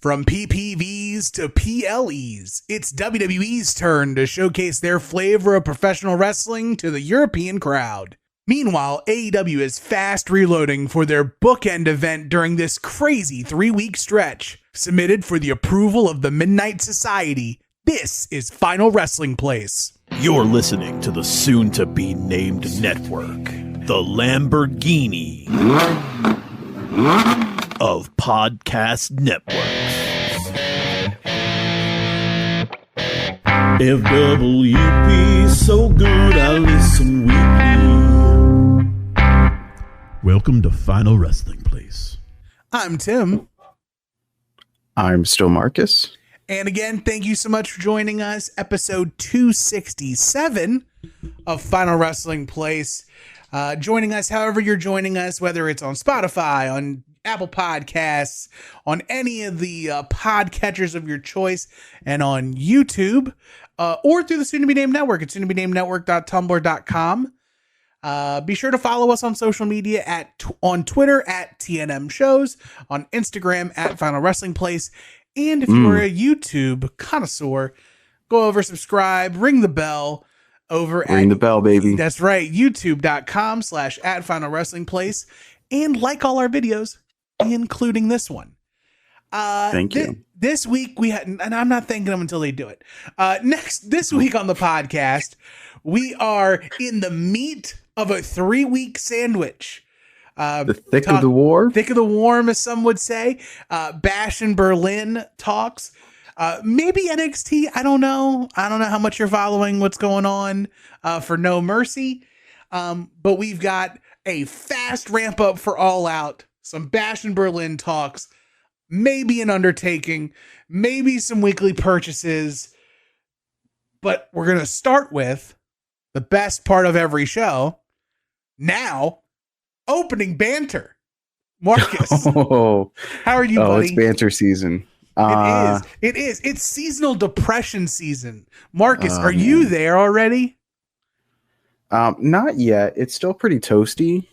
From PPVs to PLEs, it's WWE's turn to showcase their flavor of professional wrestling to the European crowd. Meanwhile, AEW is fast reloading for their bookend event during this crazy 3-week stretch. Submitted for the approval of the Midnight Society, this is Final Wrestling Place. You're listening to the soon-to-be-named network, the Lamborghini of podcast networks. FWP's so good I listen weekly. Welcome to Final Wrestling Place. I'm Tim. I'm still Marcus. And again, thank you so much for joining us. Episode 267 of Final Wrestling Place. Joining us however you're joining us, whether it's on Spotify, on Apple Podcasts, on any of the podcatchers of your choice, and on YouTube, or through the soon-to-be-named network at soon-to-be-named-network.tumblr.com. Be sure to follow us on social media on Twitter at TNM Shows, on Instagram at Final Wrestling Place, and if you are a YouTube connoisseur, go over, subscribe, ring the bell Ring the bell, baby. That's right, youtube.com/at Final Wrestling Place, and like all our videos, including this one. Thank you. This week we had, and I'm not thanking them until they do it. This week on the podcast, we are in the meat of a 3-week sandwich. The thick of the war? Thick of the warm, as some would say. Bash in Berlin talks. Maybe NXT. I don't know. I don't know how much you're following what's going on for No Mercy. But we've got a fast ramp up for All Out. Some Bash in Berlin talks. Maybe an Undertaking. Maybe some weekly purchases. But we're going to start with the best part of every show. Now, opening banter. Marcus, how are you, buddy? It's banter season. It is. It's seasonal depression season. Marcus, are you there already? Not yet. It's still pretty toasty.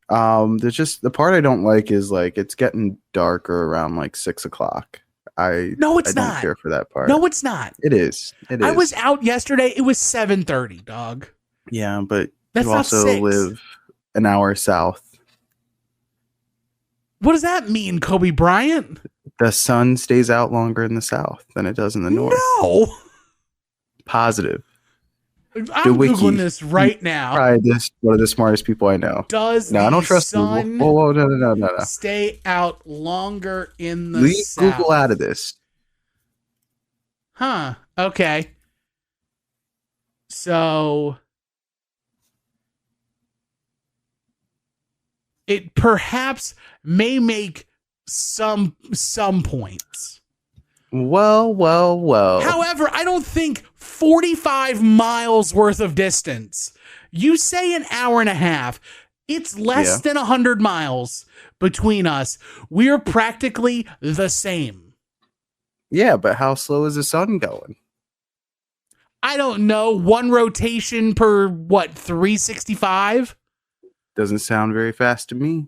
There's just the part I don't like is like it's getting darker around like 6 o'clock. I don't care for that part. No, it's not. It is. I was out yesterday. It was 7:30, dog. Yeah, but that's you also live an hour south. What does that mean, Kobe Bryant? The sun stays out longer in the south than it does in the north. No. Positive. I'm Googling this right now. Probably one of the smartest people I know. I don't trust sun Google. No. Stay out longer in the south? Leave Google out of this. Huh. Okay. So it perhaps may make some points. Well. However, I don't think 45 miles worth of distance. You say an hour and a half. It's less than 100 miles between us. We're practically the same. Yeah, but how slow is the sun going? I don't know. One rotation per 365? Doesn't sound very fast to me.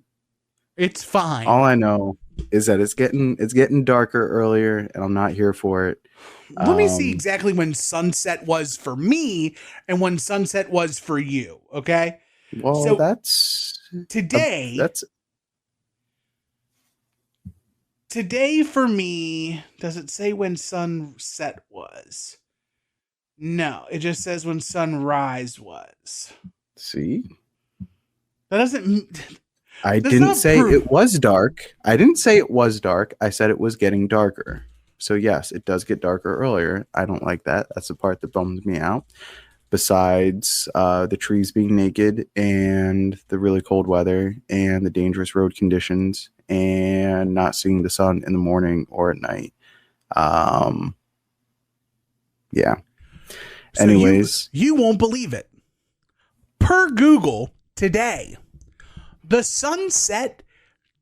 It's fine. All I know is that it's getting darker earlier, and I'm not here for it. Let me see exactly when sunset was for me and when sunset was for you. Okay. Well, so that's today. Today for me. Does it say when sunset was? No, it just says when sunrise was. See, that doesn't. I didn't say it was dark. I said it was getting darker. So yes, it does get darker earlier. I don't like that. That's the part that bums me out. Besides the trees being naked and the really cold weather and the dangerous road conditions and not seeing the sun in the morning or at night. Yeah. So anyways, you won't believe it. Per Google today, the sun set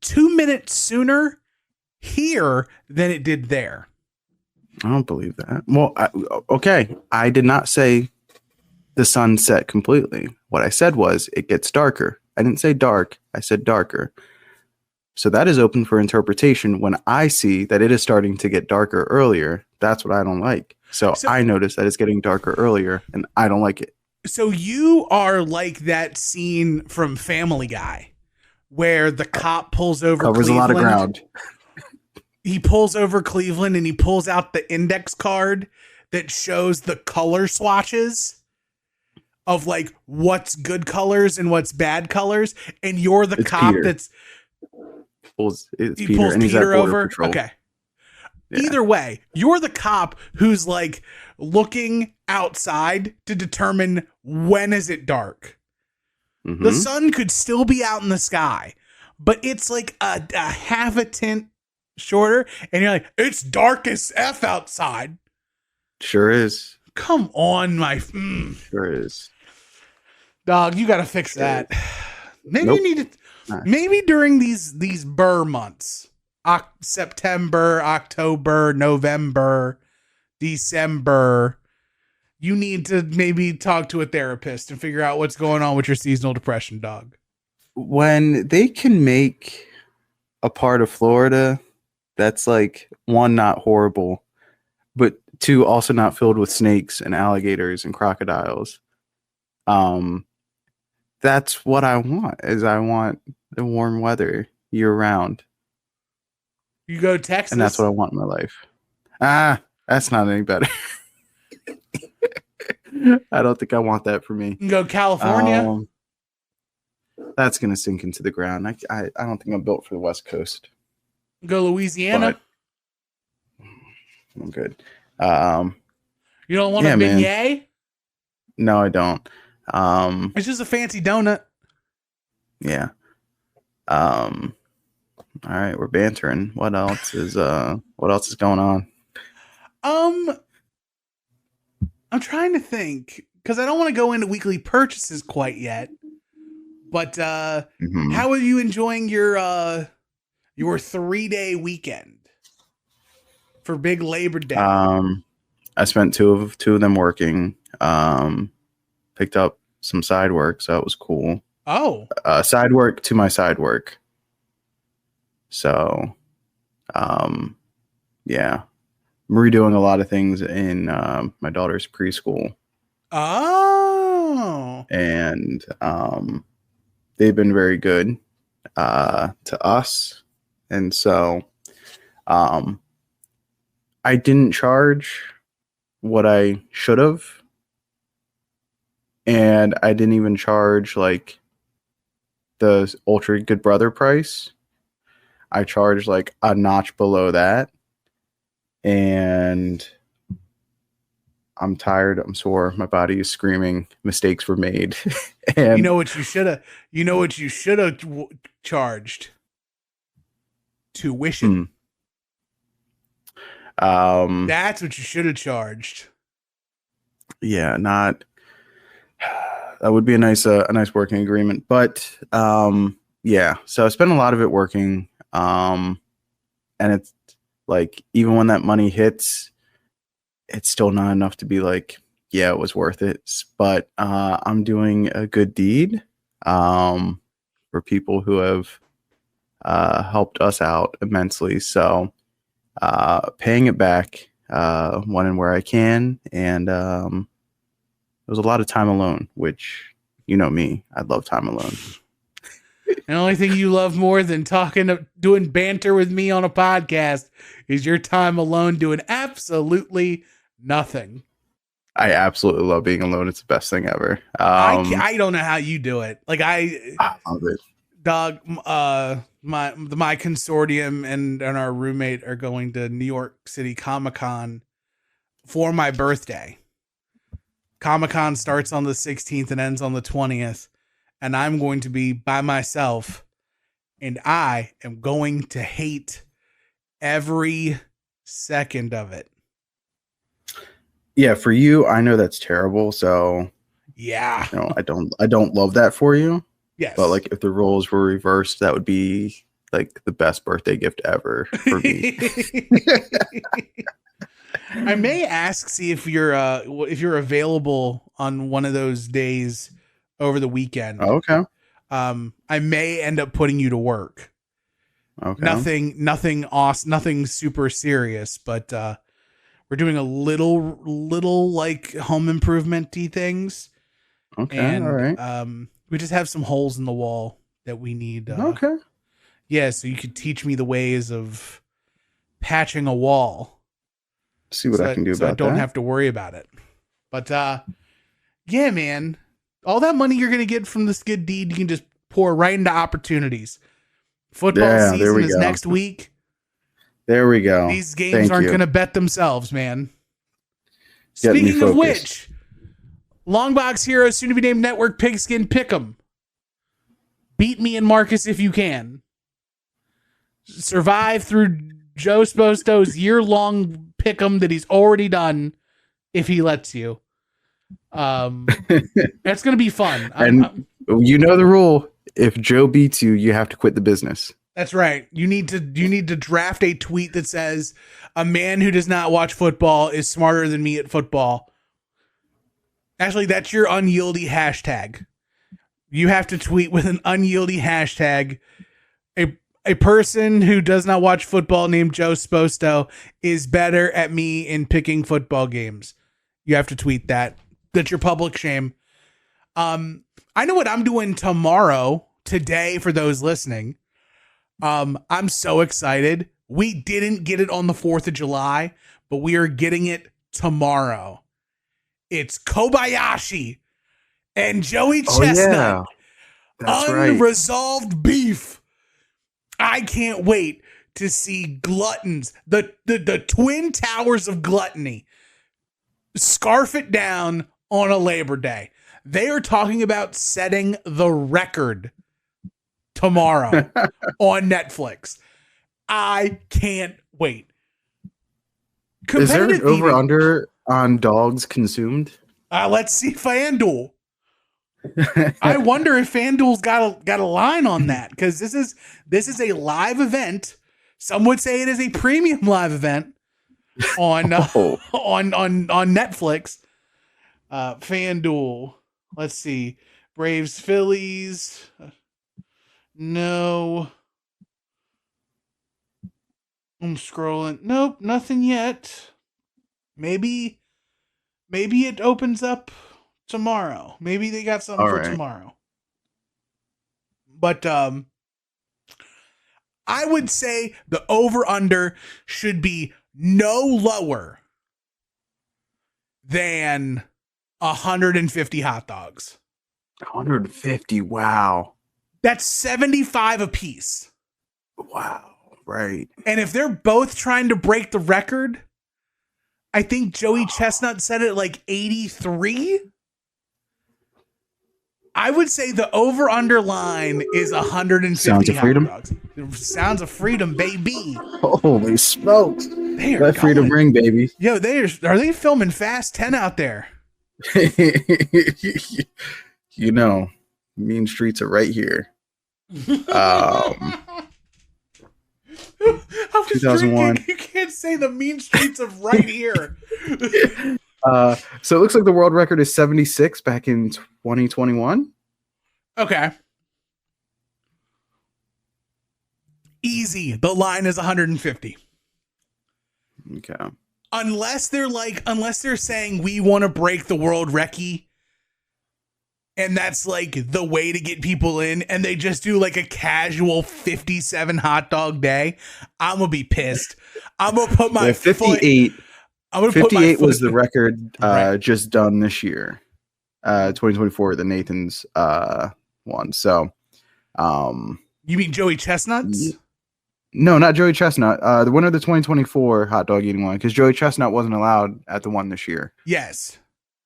2 minutes sooner here than it did there. I don't believe that. Well, okay. I did not say the sun set completely. What I said was it gets darker. I didn't say dark. I said darker. So that is open for interpretation. When I see that it is starting to get darker earlier, that's what I don't like. So I notice that it's getting darker earlier, and I don't like it. So you are like that scene from Family Guy where the cop pulls over Covers Cleveland. A lot of ground. He pulls over Cleveland and he pulls out the index card that shows the color swatches of like what's good colors and what's bad colors. And you're the cop Peter. that's Pulls Peter he's at Border over. Patrol. Okay. Yeah. Either way, you're the cop who's like looking outside to determine when is it dark. Mm-hmm. The sun could still be out in the sky, but it's like a half a tint shorter, and you're like, it's dark as F outside. Sure is. Come on, Sure is. Dog, you got to fix that. Maybe Nope. you need to. Maybe during these burr months, September, October, November, December, you need to maybe talk to a therapist and figure out what's going on with your seasonal depression, dog. When they can make a part of Florida that's like, one, not horrible, but two, also not filled with snakes and alligators and crocodiles. That's what I want. I want the warm weather year round. You go to Texas, And that's what I want in my life. That's not any better. I don't think I want that for me. you can go California. That's gonna sink into the ground. I don't think I'm built for the West Coast. Go Louisiana. But I'm good. You don't want a man. beignet? No, I don't. It's just a fancy donut. Yeah. All right, we're bantering. What else is going on? I'm trying to think because I don't want to go into weekly purchases quite yet. But how are you enjoying your 3-day weekend for Big Labor Day? I spent two of them working. Picked up some side work, so that was cool. Oh, side work to my side work. So, yeah, I'm redoing a lot of things in my daughter's preschool. Oh, And they've been very good to us, and so I didn't charge what I should have, and I didn't even charge like the ultra good brother price. I charged like a notch below that, and I'm tired. I'm sore. My body is screaming. Mistakes were made. And you know what you should have charged? Tuition. That's what you should have charged. Yeah, not. That would be a nice working agreement. But yeah. So I spent a lot of it working. And it's like, even when that money hits, it's still not enough to be like, yeah, it was worth it. But I'm doing a good deed for people who have helped us out immensely. So paying it back when and where I can. And it was a lot of time alone, which, you know me, I love time alone. The only thing you love more than doing banter with me on a podcast is your time alone doing absolutely nothing. I absolutely love being alone. It's the best thing ever. I don't know how you do it. Like I love it. Dog, my consortium and our roommate are going to New York City Comic-Con for my birthday. Comic-Con starts on the 16th and ends on the 20th. And I'm going to be by myself, and I am going to hate every second of it. Yeah, for you, I know that's terrible. So yeah, you know, I don't love that for you. Yes, but like if the roles were reversed, that would be like the best birthday gift ever for me. I may ask, see if you're available on one of those days over the weekend. Oh, okay. I may end up putting you to work Okay. Nothing awesome, nothing super serious, but we're doing a little like home improvement-y things. Okay. All And right. we just have some holes in the wall that we need. Okay. Yeah, so you could teach me the ways of patching a wall, See what I can do so I about don't that. have to worry about it. But yeah, man, all that money you're gonna get from this good deed, you can just pour right into opportunities. Football Yeah, there season we is go. next week. There we go. These games Thank aren't you. gonna bet themselves, man. Get me Speaking of focused. which, Longbox Heroes, soon to be named Network Pigskin Pick'em. Beat me and Marcus if you can. Survive through Joe Sposto's year-long pick'em that he's already done if he lets you. That's gonna be fun. And you know the rule. If Joe beats you, you have to quit the business. That's right. You need to draft a tweet that says, "A man who does not watch football is smarter than me at football." Actually, that's your unyieldy hashtag. You have to tweet with an unyieldy hashtag. A person who does not watch football named Joe Sposto is better at me in picking football games. You have to tweet that. That's your public shame. I know what I'm doing today for those listening. I'm so excited. We didn't get it on the 4th of July, but we are getting it tomorrow. It's Kobayashi and Joey Chestnut. That's Unresolved beef. I can't wait to see gluttons, the twin towers of gluttony, scarf it down on a Labor Day. They are talking about setting the record tomorrow on Netflix. I can't wait. Is there an over-under on dogs consumed? Let's see FanDuel. I wonder if FanDuel's got a line on that, because this is a live event. Some would say it is a premium live event on on Netflix. FanDuel. Let's see. Braves, Phillies. No. I'm scrolling. Nope, nothing yet. Maybe it opens up tomorrow. Maybe they got something for tomorrow. But I would say the over-under should be no lower than 150 hot dogs. 150. Wow. That's 75 apiece. Wow. Right. And if they're both trying to break the record, I think Joey Chestnut said it like 83. I would say the over-under line is 150 Sounds of freedom. hot dogs. Sounds of freedom, baby. Holy smokes. They are Let freedom ring, baby. Yo, are they filming Fast 10 out there? You know, mean streets are right here. 2001. You can't say the mean streets of right here. So it looks like the world record is 76 back in 2021. Okay. Easy. The line is 150. Okay. Unless they're saying we want to break the world recce, and that's like the way to get people in, and they just do like a casual 57 hot dog day, I'm gonna be pissed. I'm gonna put my 58. Foot, I'm gonna 58 put my foot, was the record right. Just done this year. 2024, the Nathan's one. So, you mean Joey Chestnut's? No, not Joey Chestnut. The winner of the 2024 hot dog eating one, because Joey Chestnut wasn't allowed at the one this year. Yes.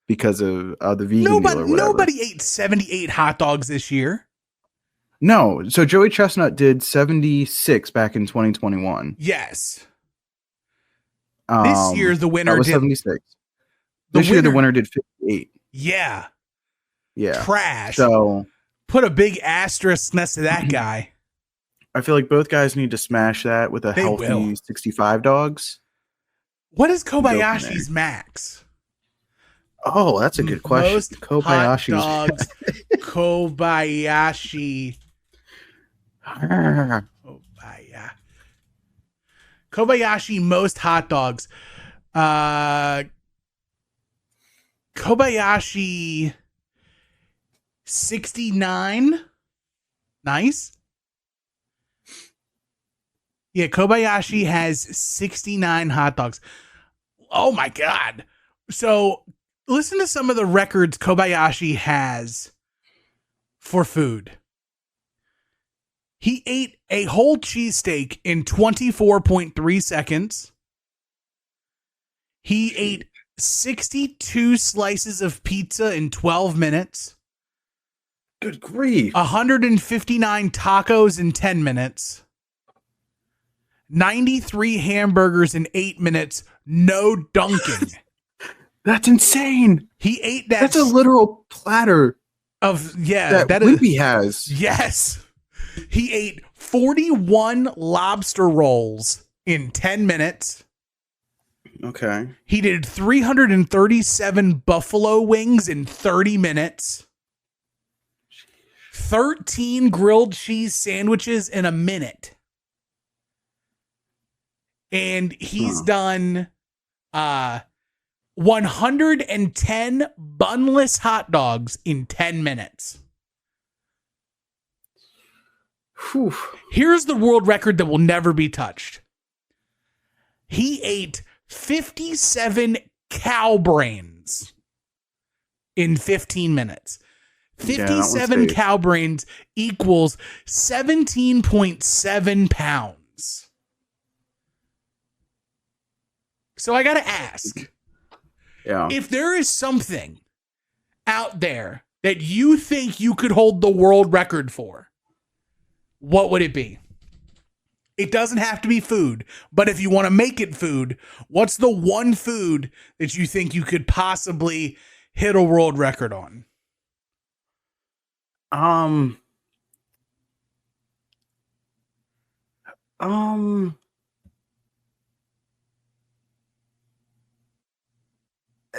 Because of the vegan deal or whatever. Nobody ate 78 hot dogs this year. No. So Joey Chestnut did 76 back in 2021. Yes. This year, the winner was did 76. This year, the winner did 58. Yeah. Yeah. Trash. So put a big asterisk next to that guy. I feel like both guys need to smash that with a healthy 65 dogs. What is Kobayashi's max? Oh, that's a good question. Most Kobayashi's hot dogs. Kobayashi. yeah. Kobayashi most hot dogs. Kobayashi 69. Nice. Yeah, Kobayashi has 69 hot dogs. Oh my God. So listen to some of the records Kobayashi has for food. He ate a whole cheesesteak in 24.3 seconds. He ate 62 slices of pizza in 12 minutes. Good grief. 159 tacos in 10 minutes. 93 hamburgers in 8 minutes. No dunking. That's insane. He ate that. That's a literal platter that Wimpy has. Yes. He ate 41 lobster rolls in 10 minutes. Okay. He did 337 buffalo wings in 30 minutes. 13 grilled cheese sandwiches in a minute. And he's done 110 bunless hot dogs in 10 minutes. Whew. Here's the world record that will never be touched. He ate 57 cow brains in 15 minutes. 57 cow brains equals 17.7 pounds. So I got to ask, if there is something out there that you think you could hold the world record for, what would it be? It doesn't have to be food, but if you want to make it food, what's the one food that you think you could possibly hit a world record on?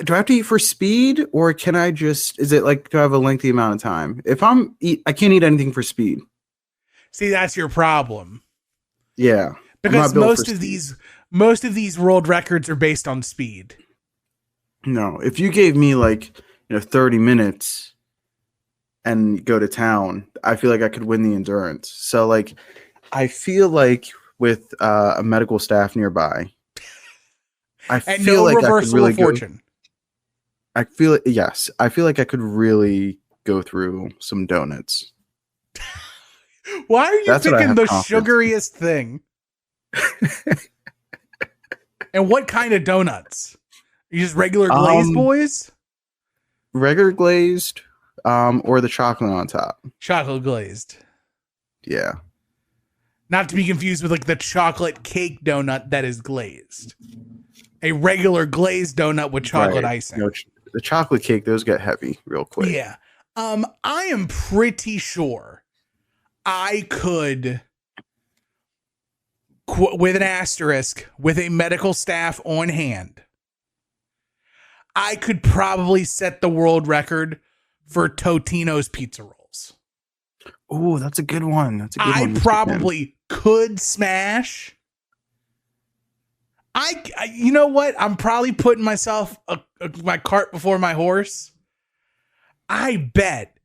Do I have to eat for speed, or can I just, is it like, do I have a lengthy amount of time? If I can't eat anything for speed. See, that's your problem. Yeah. Because most of these world records are based on speed. No, if you gave me 30 minutes and go to town, I feel like I could win the endurance. So I feel like with a medical staff nearby, I feel like I could really fortune. I feel like I could really go through some donuts. Why are you picking the sugariest thing? And what kind of donuts? Are you just regular glazed boys? Regular glazed, or the chocolate on top. Chocolate glazed. Yeah. Not to be confused with the chocolate cake donut that is glazed. A regular glazed donut with chocolate icing. No, the chocolate cake, those get heavy real quick. Yeah. I am pretty sure I could, with an asterisk, with a medical staff on hand, I could probably set the world record for Totino's pizza rolls. Oh, that's a good one. I probably could smash. You know what? I'm probably putting myself my cart before my horse. I bet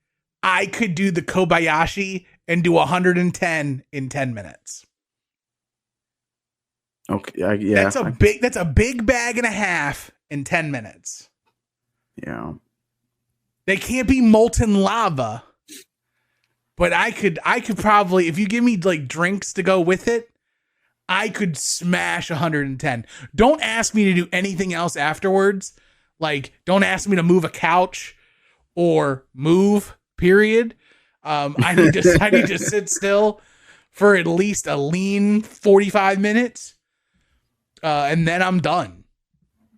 I could do the Kobayashi and do 110 in 10 minutes. Okay, yeah. That's a big bag and a half in 10 minutes. Yeah. They can't be molten lava. But I could probably, if you give me drinks to go with it, I could smash 110. Don't ask me to do anything else afterwards. Don't ask me to move a couch or move, period. I need to sit still for at least a lean 45 minutes. And then I'm done.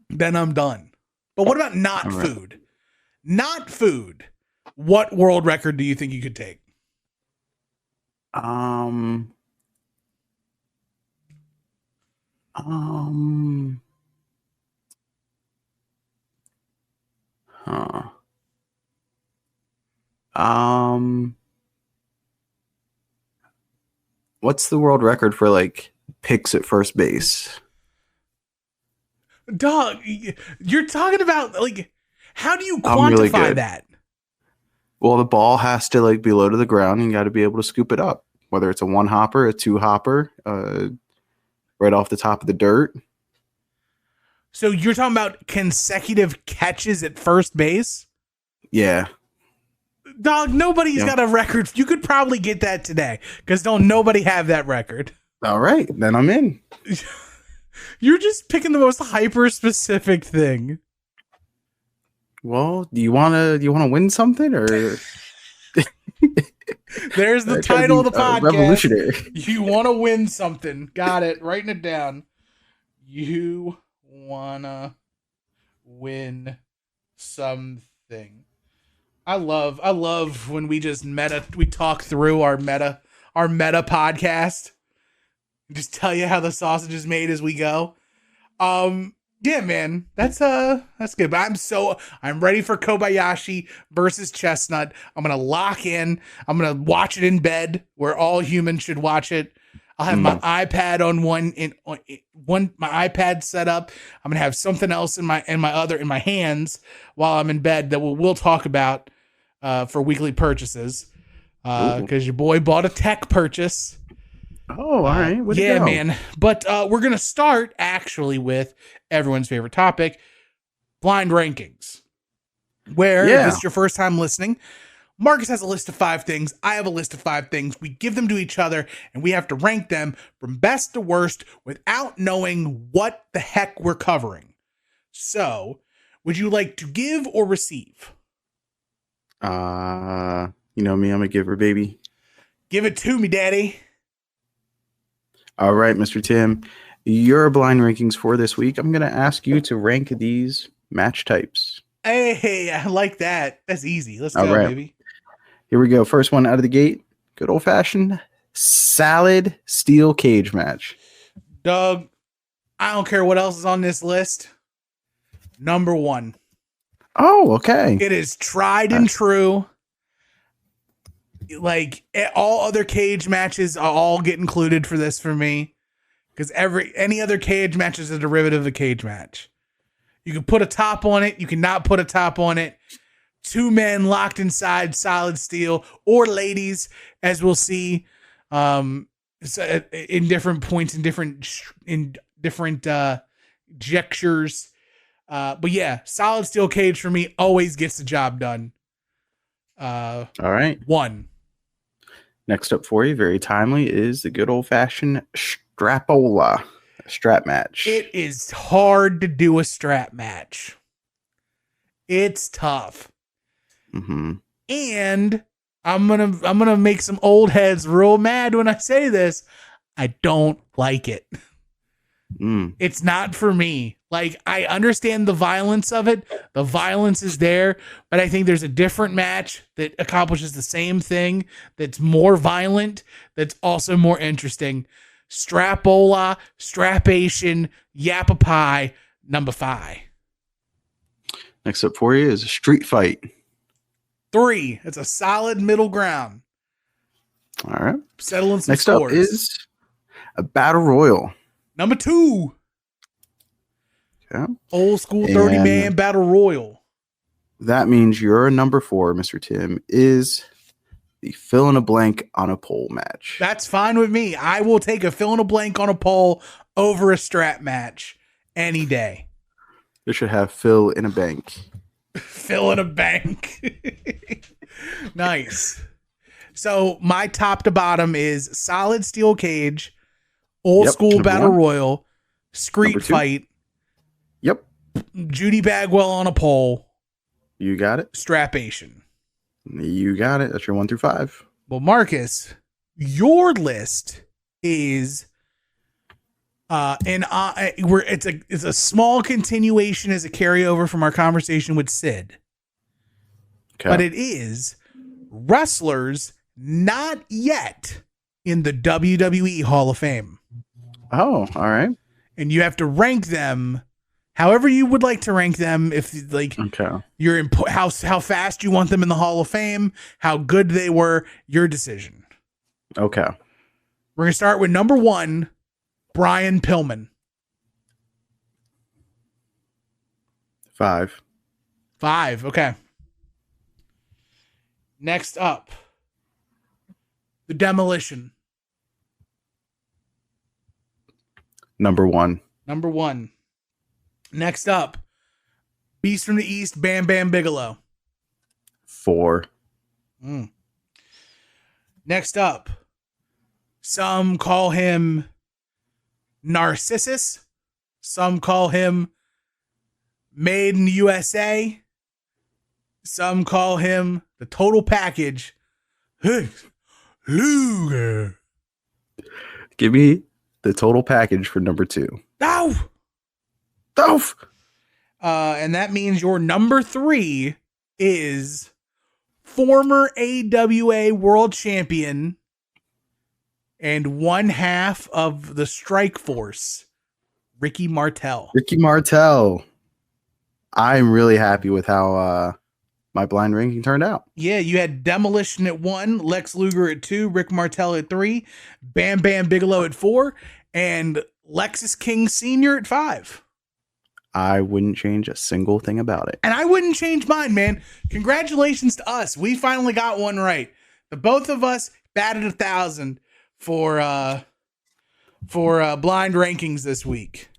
But what about not food? Not food. What world record do you think you could take? What's the world record for like picks at first base? Dog, you're talking about like, how do you I'm really quantify good. that? Well, the ball has to like be low to the ground, and you got to be able to scoop it up. Whether it's a one hopper, a two hopper, right off the top of the dirt. So you're talking about consecutive catches at first base? Yeah. Dog, nobody's got a record. You could probably get that today because don't nobody have that record. All right, then I'm in. You're just picking the most hyper specific thing. Well, do you wanna win something or? There's the title of the podcast. Revolutionary. You want to win something? Got it. Writing it down. You wanna win something. I love when we just we talk through our meta podcast. Just tell you how the sausage is made as we go. Yeah, man, that's good. But I'm ready for Kobayashi versus Chestnut. I'm gonna lock in. I'm gonna watch it in bed where all humans should watch it. I'll have my iPad on my iPad set up. I'm gonna have something else in my hands while I'm in bed that we'll talk about for weekly purchases. Because your boy bought a tech purchase. Oh, all right. Yeah, man. But we're going to start actually with everyone's favorite topic, blind rankings. Where, if this is your first time listening, Marcus has a list of 5 things. I have a list of 5 things. We give them to each other, and we have to rank them from best to worst without knowing what the heck we're covering. So, would you like to give or receive? You know me, I'm a giver, baby. Give it to me, daddy. All right, Mr. Tim, your blind rankings for this week. I'm going to ask you to rank these match types. Hey, I like that. That's easy. Let's go, baby. Here we go. First one out of the gate. Good old-fashioned salad steel cage match. Doug, I don't care what else is on this list. Number 1. Oh, okay. It is tried and true. Like all other cage matches all get included for this for me. Because any other cage match is a derivative of a cage match. You can put a top on it. You cannot put a top on it. 2 men locked inside solid steel, or ladies, as we'll see, in different points, in different gestures. But yeah, solid steel cage for me always gets the job done. All right. 1. Next up for you, very timely, is the good old-fashioned strapola strap match. It is hard to do a strap match. It's tough. Mm-hmm. And I'm gonna make some old heads real mad when I say this. I don't like it. It's not for me. Like, I understand the violence of it. The violence is there, but I think there's a different match that accomplishes the same thing, that's more violent, that's also more interesting. Strapola, strapation, yapapai, number 5. Next up for you is a street fight. 3. It's a solid middle ground. All right. Settling some Next scores. up is a battle royal. Number 2. Yeah. Old school 30-man battle royal. That means your number 4, Mr. Tim, is the fill in a blank on a pole match. That's fine with me. I will take a fill in a blank on a pole over a strap match any day. It should have fill in a bank. Fill in a bank. Nice. So my top to bottom is solid steel cage, old school battle royal, street fight. Yep. Judy Bagwell on a pole. You got it. Strapation. You got it. That's your 1 through 5. Well, Marcus, your list is it's a small continuation as a carryover from our conversation with Sid. Okay. But it is wrestlers not yet in the WWE Hall of Fame. Oh, all right. And you have to rank them however you would like to rank them. If you're how fast you want them in the Hall of Fame, how good they were, your decision. Okay. We're going to start with number 1, Brian Pillman. 5. 5. Okay. Next up, the Demolition. Number 1. Number 1. Next up, Beast from the East, Bam Bam Bigelow. 4. Next up, some call him Narcissus. Some call him Made in the USA. Some call him the Total Package. Luger. Give me the Total Package for number 2. Oh! And that means your number 3 is former AWA World Champion and one half of the Strike Force, Ricky Martel. Ricky Martel. I'm really happy with how my blind ranking turned out. Yeah, you had Demolition at 1, Lex Luger at 2, Rick Martel at 3, Bam Bam Bigelow at 4, and Lexus King Sr. at 5. I wouldn't change a single thing about it. And I wouldn't change mine, man. Congratulations to us. We finally got one right. The both of us batted 1,000 for blind rankings this week.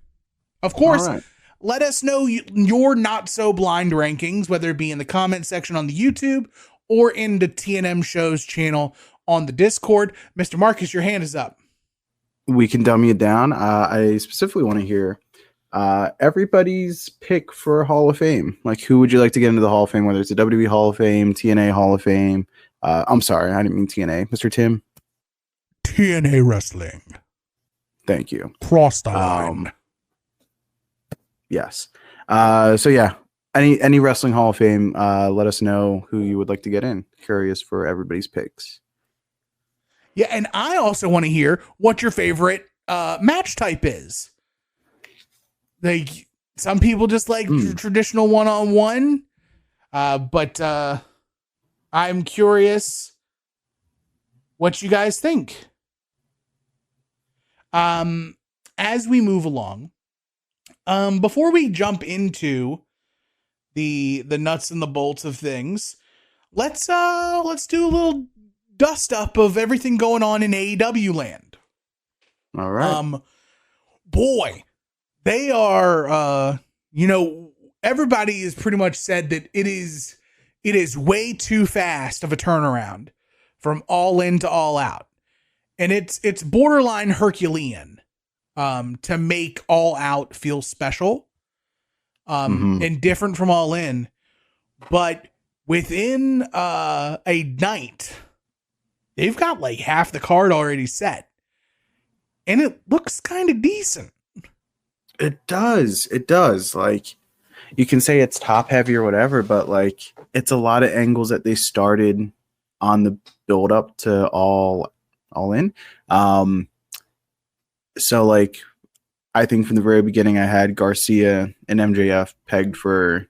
Of course, right. Let us know your not so blind rankings, whether it be in the comment section on the YouTube or in the TNM Shows channel on the Discord. Mr. Marcus, your hand is up. We can dummy it down. I specifically want to hear everybody's pick for Hall of Fame. Like, who would you like to get into the Hall of Fame, whether it's the WWE Hall of Fame, TNA Hall of Fame? I'm sorry, I didn't mean TNA. Mr. Tim? TNA Wrestling. Thank you. Cross the line. Yes. So yeah, any wrestling Hall of Fame, let us know who you would like to get in. Curious for everybody's picks. Yeah, and I also want to hear what your favorite match type is. Like, some people just like traditional one-on-one, but I'm curious what you guys think. As we move along, before we jump into the nuts and the bolts of things, let's do a little dust up of everything going on in AEW land. All right. Boy, they are everybody has pretty much said that it is way too fast of a turnaround from All In to All Out. And it's borderline Herculean to make All Out feel special and different from All In. But within a night, they've got like half the card already set. And it looks kind of decent. It does. It does. Like, you can say it's top heavy or whatever, but like, it's a lot of angles that they started on the build up to all in. So like, I think from the very beginning, I had Garcia and MJF pegged for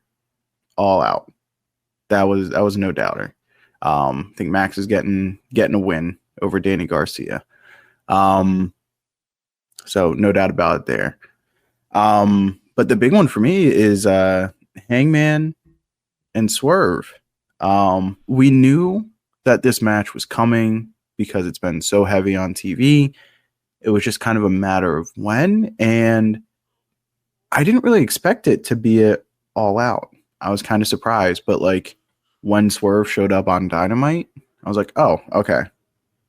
All Out. That was no doubter. I think Max is getting a win over Danny Garcia. So no doubt about it there. But the big one for me is Hangman and Swerve. We knew that this match was coming because it's been so heavy on TV. It was just kind of a matter of when, and I didn't really expect it to be All Out. I was kind of surprised, but like when Swerve showed up on Dynamite, I was like, oh, okay,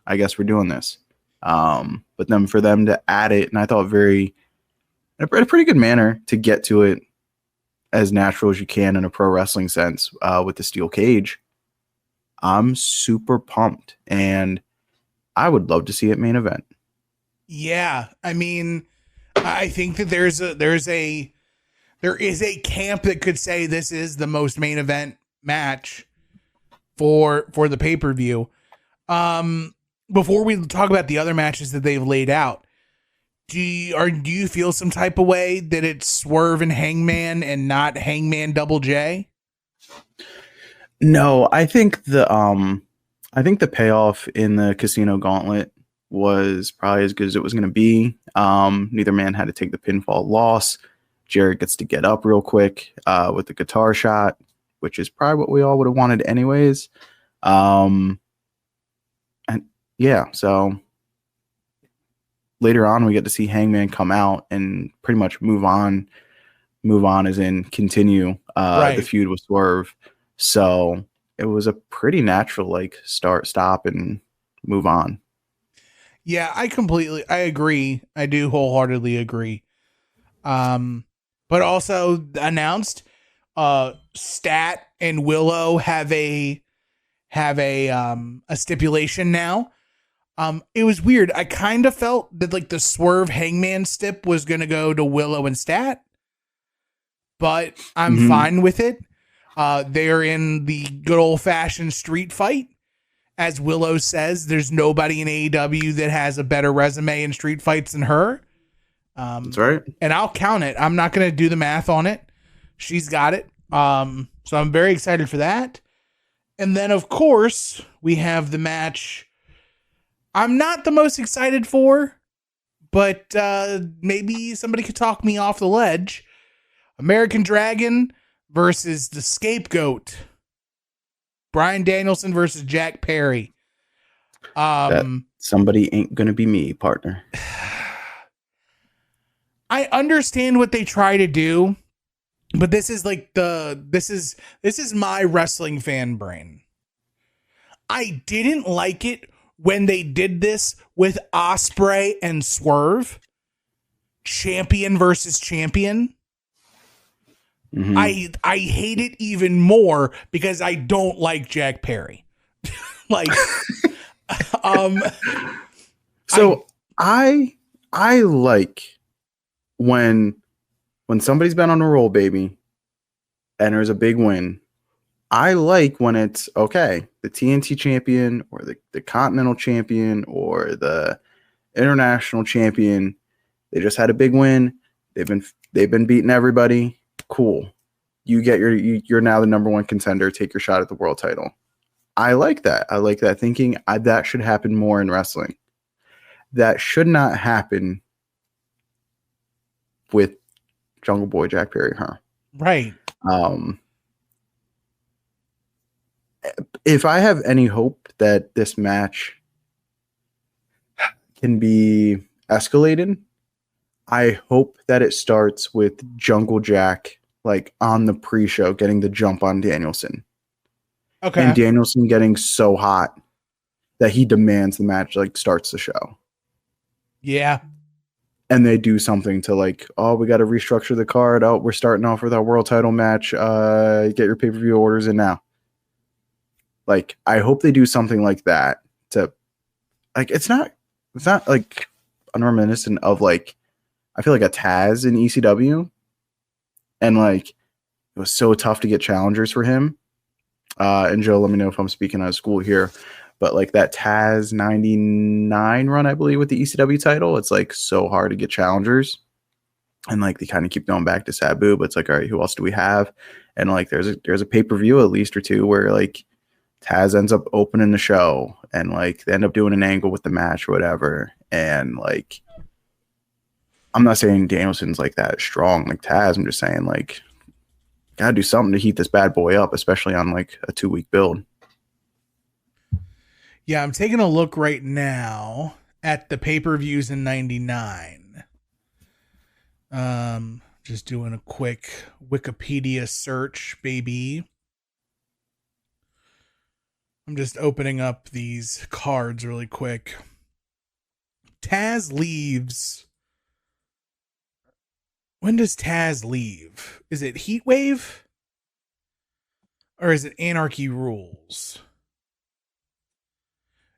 I guess we're doing this. But then for them to add it, and I thought in a pretty good manner to get to it as natural as you can in a pro wrestling sense with the steel cage. I'm super pumped, and I would love to see it main event. Yeah, I mean, I think that there is a camp that could say this is the most main event match for the pay-per-view. Before we talk about the other matches that they've laid out, do you feel some type of way that it's Swerve and Hangman and not Hangman Double J? No, I think the payoff in the Casino Gauntlet was probably as good as it was going to be. Neither man had to take the pinfall loss. Jarrett gets to get up real quick with the guitar shot, which is probably what we all would have wanted anyways. And yeah, so later on we get to see Hangman come out and pretty much move on as in continue the feud with Swerve. So it was a pretty natural like stop and move on. Yeah, I agree. I do wholeheartedly agree. But also announced Stat and Willow have a stipulation now. It was weird. I kind of felt that like the Swerve Hangman stip was going to go to Willow and Stat, but I'm fine with it. They're in the good old fashioned street fight. As Willow says, there's nobody in AEW that has a better resume in street fights than her. That's right. And I'll count it. I'm not going to do the math on it. She's got it. So I'm very excited for that. And then, of course, we have the match I'm not the most excited for, but maybe somebody could talk me off the ledge. American Dragon versus the Scapegoat. Bryan Danielson versus Jack Perry. That somebody ain't gonna be me, partner. I understand what they try to do, but this is like this is my wrestling fan brain. I didn't like it when they did this with Ospreay and Swerve. Champion versus champion. Mm-hmm. I hate it even more because I don't like Jack Perry. Like so I like when somebody's been on a roll, baby, and there's a big win. I like when it's okay, the TNT champion or the Continental champion or the international champion, they just had a big win. They've been beating everybody. Cool. You get you're now the number one contender. Take your shot at the world title. I like that. I like that thinking. That should happen more in wrestling. That should not happen with Jungle Boy Jack Perry, huh? Right. If I have any hope that this match can be escalated, I hope that it starts with Jungle Jack like on the pre-show getting the jump on Danielson. Okay. And Danielson getting so hot that he demands the match like starts the show. Yeah. And they do something to like, oh, we got to restructure the card. Oh, we're starting off with our world title match. Get your pay-per-view orders in now. Like, I hope they do something like that to like, it's not like reminiscent of like, I feel like a Taz in ECW. And like, it was so tough to get challengers for him. And Joe, let me know if I'm speaking out of school here, but like that Taz 99 run, I believe, with the ECW title, it's like so hard to get challengers. And like, they kind of keep going back to Sabu, but it's like, all right, who else do we have? And like, there's a pay-per-view at least or two where like Taz ends up opening the show and like they end up doing an angle with the match or whatever. And like, I'm not saying Danielson's like that strong like Taz. I'm just saying like, gotta do something to heat this bad boy up, especially on like a 2-week build. Yeah, I'm taking a look right now at the pay-per-views in 99. Just doing a quick Wikipedia search, baby. I'm just opening up these cards really quick. Taz leaves. When does Taz leave? Is it Heatwave? Or is it Anarchy Rules?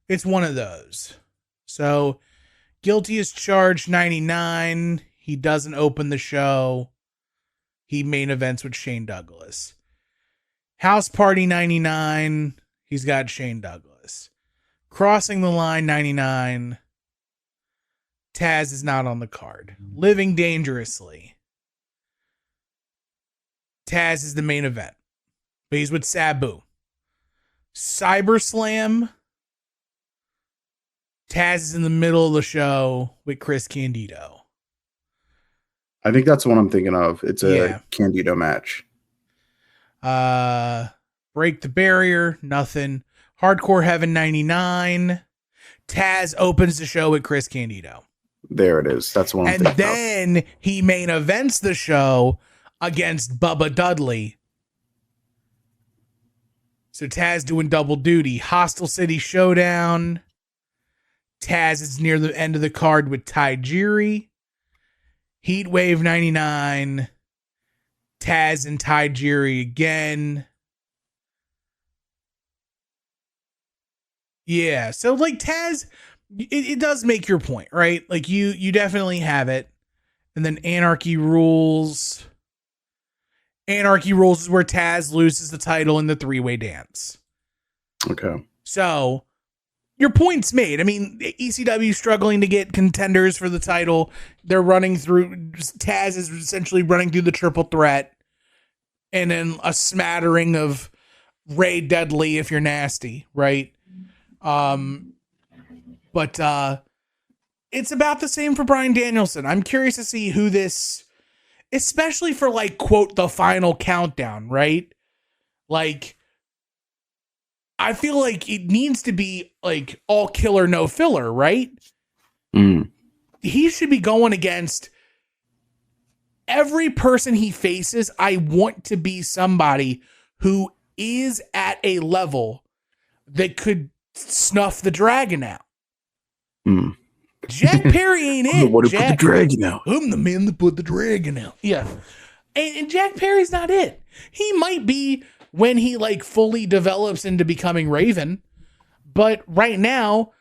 It's one of those. So, guilty as charged 99. He doesn't open the show. He main events with Shane Douglas. House Party 99. He's got Shane Douglas. Crossing the Line 99. Taz is not on the card. Living Dangerously. Taz is the main event. But he's with Sabu. CyberSlam. Taz is in the middle of the show with Chris Candido. I think that's what I'm thinking of. It's a Candido match. Break the Barrier, nothing. Hardcore Heaven 99. Taz opens the show with Chris Candido. There it is. That's what I'm thinking of. And then he main events the show against Bubba Dudley. So Taz doing double duty. Hostile City Showdown. Taz is near the end of the card with Tajiri. Heatwave 99. Taz and Tajiri again. Yeah, so like Taz, it does make your point, right? Like you definitely have it. And then Anarchy Rules. Anarchy Rules is where Taz loses the title in the three-way dance. Okay. So your point's made. I mean, ECW struggling to get contenders for the title. They're running through. Taz is essentially running through the triple threat, and then a smattering of Ray Dudley if you're nasty, right? But it's about the same for Bryan Danielson. I'm curious to see who this, especially for like quote the final countdown, right? Like, I feel like it needs to be like all killer, no filler, right? He should be going against every person he faces. I want to be somebody who is at a level that could snuff the dragon out. Jack Perry ain't it. What put the dragon out? I'm the man that put the dragon out. Yeah. And Jack Perry's not it. He might be when he like fully develops into becoming Raven. But right now,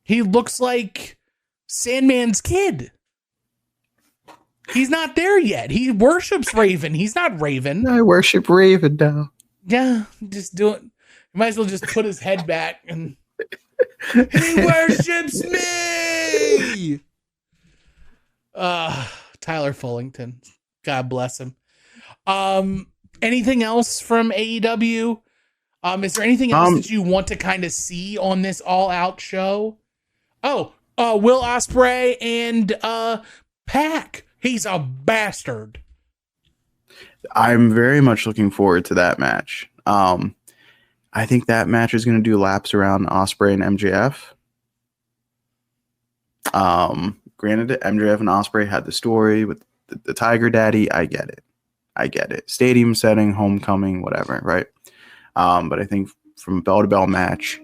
he looks like Sandman's kid. He's not there yet. He worships Raven. He's not Raven. I worship Raven now. Yeah, just do it. You might as well just put his head back and he worships me. Tyler Fullington. God bless him. Anything else from AEW? Is there anything else that you want to kind of see on this all-out show? Oh, Will Ospreay and Pac. He's a bastard. I'm very much looking forward to that match. I think that match is going to do laps around Ospreay and MJF. Granted, MJF and Ospreay had the story with the Tiger Daddy. I get it. Stadium setting, homecoming, whatever, right? But I think from a bell-to-bell match,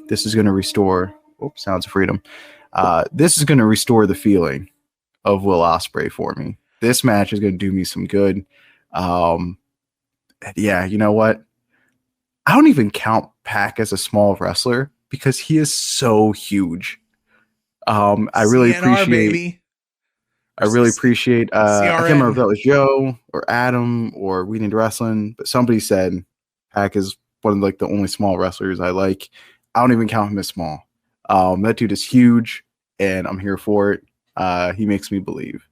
this is going to restore. Sounds of Freedom. This is going to restore the feeling of Will Ospreay for me. This match is going to do me some good. Yeah, you know what? I don't even count Pac as a small wrestler because he is so huge. I really appreciate. I really appreciate. I can't remember if that was Joe or Adam or We Need Wrestling, but somebody said Pac is one of like the only small wrestlers I like. I don't even count him as small. That dude is huge, and I'm here for it. He makes me believe.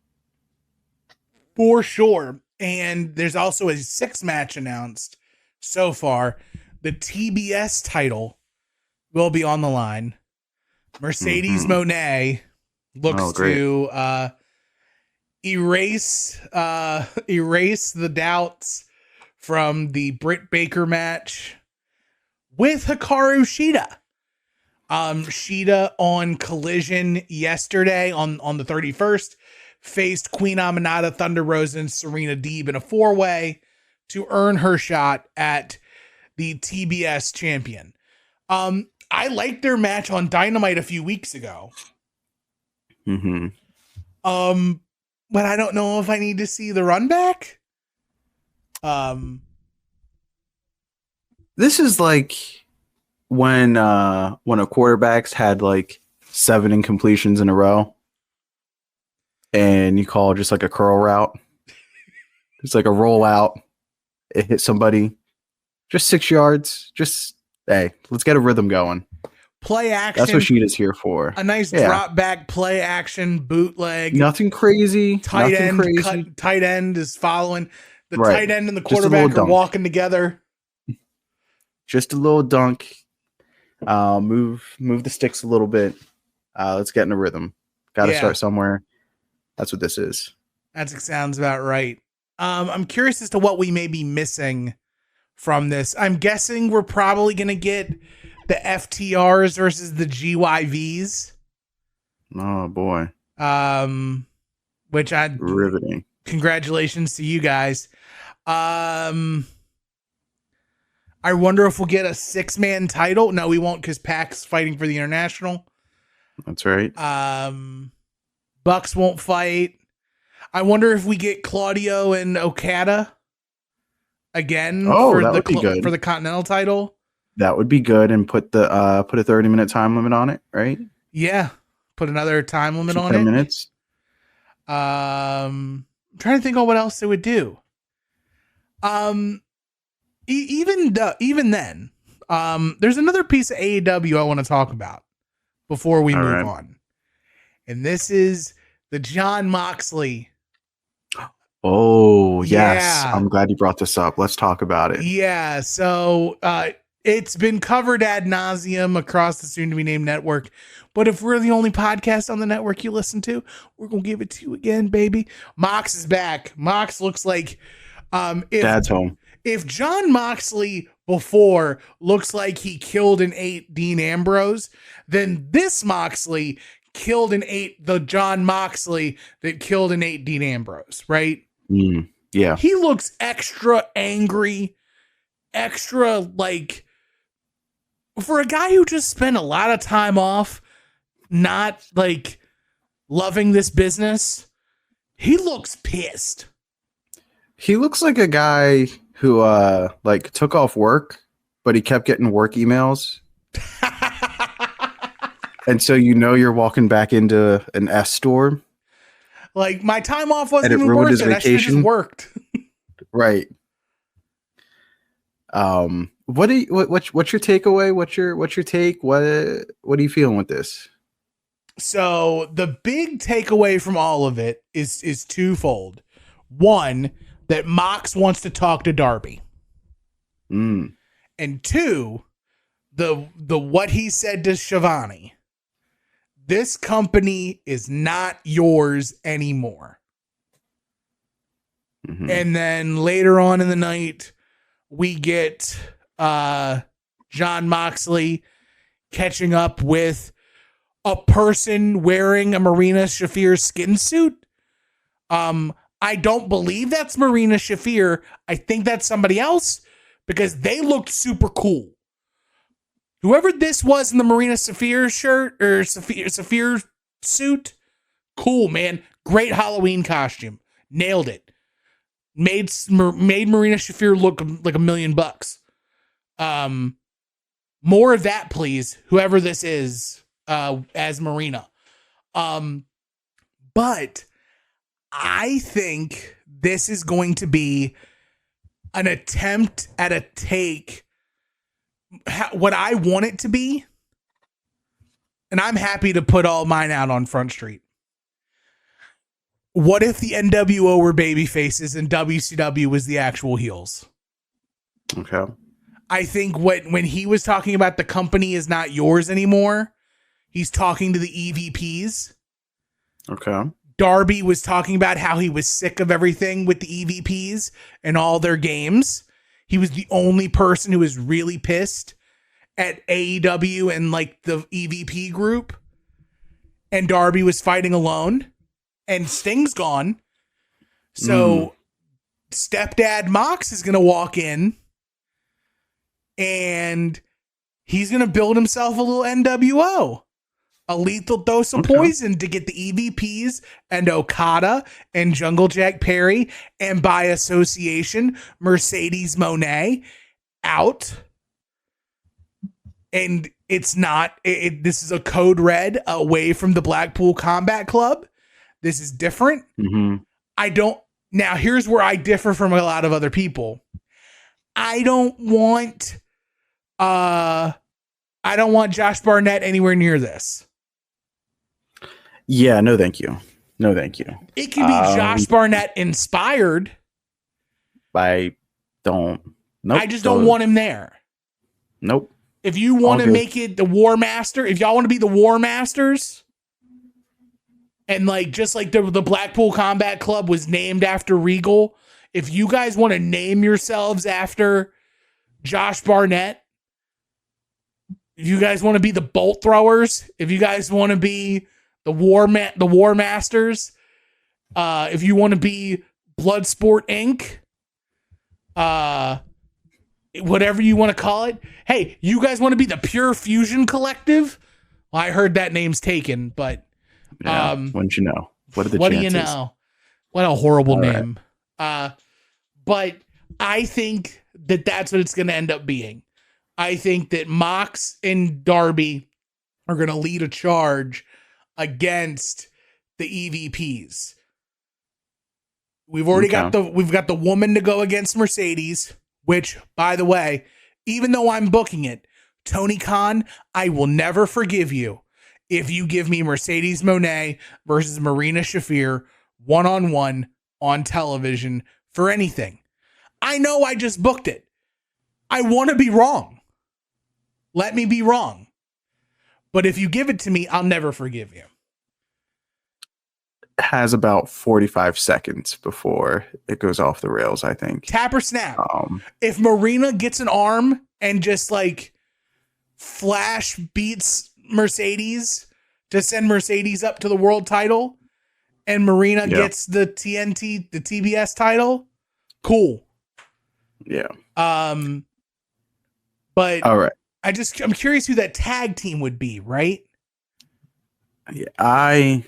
For sure. And there's also a 6 match announced so far. The TBS title will be on the line. Mercedes Moné looks to erase the doubts from the Britt Baker match with Hikaru Shida. Shida on Collision yesterday on the 31st faced Queen Aminata, Thunder Rosa, and Serena Deeb in a 4-way to earn her shot at the TBS champion. I liked their match on Dynamite a few weeks ago. But I don't know if I need to see the run back. This is like when a quarterback's had like 7 incompletions in a row, and you call just like a curl route. It's like a rollout. It hit somebody. Just 6 yards. Just, hey, let's get a rhythm going. Play action. That's what Sheeta's here for. A nice drop back play action bootleg. Nothing crazy. Tight end is following. The tight end and the quarterback are walking together. Just a little dunk. Move the sticks a little bit. Let's get in a rhythm. Got to start somewhere. That's what this is. That sounds about right. I'm curious as to what we may be missing from this. I'm guessing we're probably going to get the FTRs versus the GYVs. Oh boy. Which riveting. Congratulations to you guys. I wonder if we'll get a 6-man title. No, we won't, because Pac's fighting for the international. That's right. Bucks won't fight. I wonder if we get Claudio and Okada again for the Continental title. That would be good, and put a 30-minute time limit on it, right? Yeah, put another time limit on 10 it. minutes. I'm trying to think of what else they would do. Even then, there's another piece of AEW I want to talk about before we move on, and this is the Jon Moxley. Oh yes, I'm glad you brought this up. Let's talk about it. Yeah, so it's been covered ad nauseum across the soon-to-be-named network. But if we're the only podcast on the network you listen to, we're going to give it to you again, baby. Mox is back. Mox looks like... Dad's home. If Jon Moxley before looks like he killed and ate Dean Ambrose, then this Moxley killed and ate the Jon Moxley that killed and ate Dean Ambrose, right? Yeah. He looks extra angry, extra like... For a guy who just spent a lot of time off, not like loving this business, he looks pissed. He looks like a guy who like took off work, but he kept getting work emails. And so you're walking back into an S store. Like, my time off wasn't even worth it. I should have just worked. Right. What's your takeaway? What's your take? What are you feeling with this? So the big takeaway from all of it is twofold. One, that Mox wants to talk to Darby. And two, the what he said to Shivani. This company is not yours anymore. And then later on in the night, we get Jon Moxley catching up with a person wearing a Marina Shafir skin suit. I don't believe that's Marina Shafir. I think that's somebody else, because they looked super cool. Whoever this was in the Marina Shafir shirt or Shafir suit, cool, man. Great Halloween costume. Nailed it. Made Marina Shafir look like $1 million. More of that, please. Whoever this is, as Marina. But I think this is going to be an attempt at a take. What I want it to be, and I'm happy to put all mine out on Front Street. What if the NWO were baby faces and WCW was the actual heels? Okay. I think when he was talking about the company is not yours anymore, he's talking to the EVPs. Okay. Darby was talking about how he was sick of everything with the EVPs and all their games. He was the only person who was really pissed at AEW and like the EVP group. And Darby was fighting alone. And Sting's gone. So Stepdad Mox is going to walk in. And he's going to build himself a little NWO. A lethal dose of poison to get the EVPs and Okada and Jungle Jack Perry and by association Mercedes Moné out. And it's not, this is a code red away from the Blackpool Combat Club. This is different. Now here's where I differ from a lot of other people. I don't want Josh Barnett anywhere near this. Yeah, no, thank you. No, thank you. It can be Josh Barnett inspired. I just don't want him there. Nope. If you want to make it the War Master, if y'all want to be the War Masters, And like, just like the Blackpool Combat Club was named after Regal, if you guys want to name yourselves after Josh Barnett, if you guys want to be the Bolt Throwers, if you guys want to be the War Masters, if you want to be Bloodsport Inc., whatever you want to call it. Hey, you guys want to be the Pure Fusion Collective? Well, I heard that name's taken, but yeah, wouldn't you know? What are the what chances? do you know? What a horrible All name. But I think that that's what it's going to end up being. I think that Mox and Darby are going to lead a charge against the EVPs. We've already got the woman to go against Mercedes, which, by the way, even though I'm booking it, Tony Khan, I will never forgive you if you give me Mercedes Moné versus Marina Shafir one-on-one on television for anything. I know I just booked it. I want to be wrong. Let me be wrong. But if you give it to me, I'll never forgive you. Has about 45 seconds before it goes off the rails, I think. Tap or snap. If Marina gets an arm and just like flash beats Mercedes to send Mercedes up to the world title, and Marina gets the TNT, the TBS title, cool. Yeah. But all right. I'm curious who that tag team would be, right? Yeah, I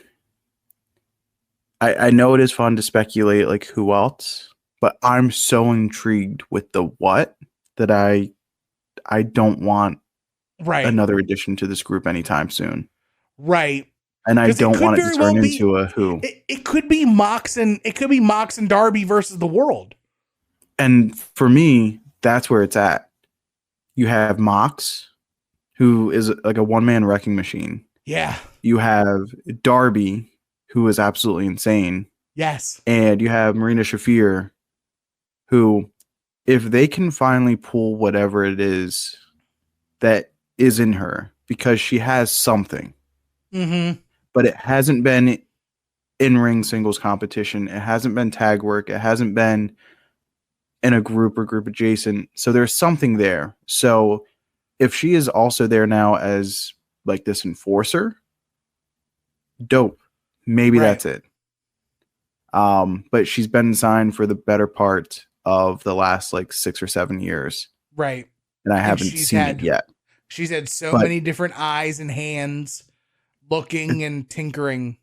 know it is fun to speculate like who else, but I'm so intrigued with the what that I don't want another addition to this group anytime soon. Right. And I don't want it to turn into a who. It could be Mox and Darby versus the world. And for me, that's where it's at. You have Mox, who is like a one-man wrecking machine. Yeah. You have Darby, who is absolutely insane. Yes. And you have Marina Shafir, who, if they can finally pull whatever it is that is in her, because she has something, but it hasn't been in-ring singles competition. It hasn't been tag work. It hasn't been in a group or group adjacent. So there's something there. So if she is also there now as like this enforcer, dope. Maybe that's it. But she's been signed for the better part of the last like 6 or 7 years. Right. And I haven't seen it yet. She's had so many different eyes and hands looking and tinkering.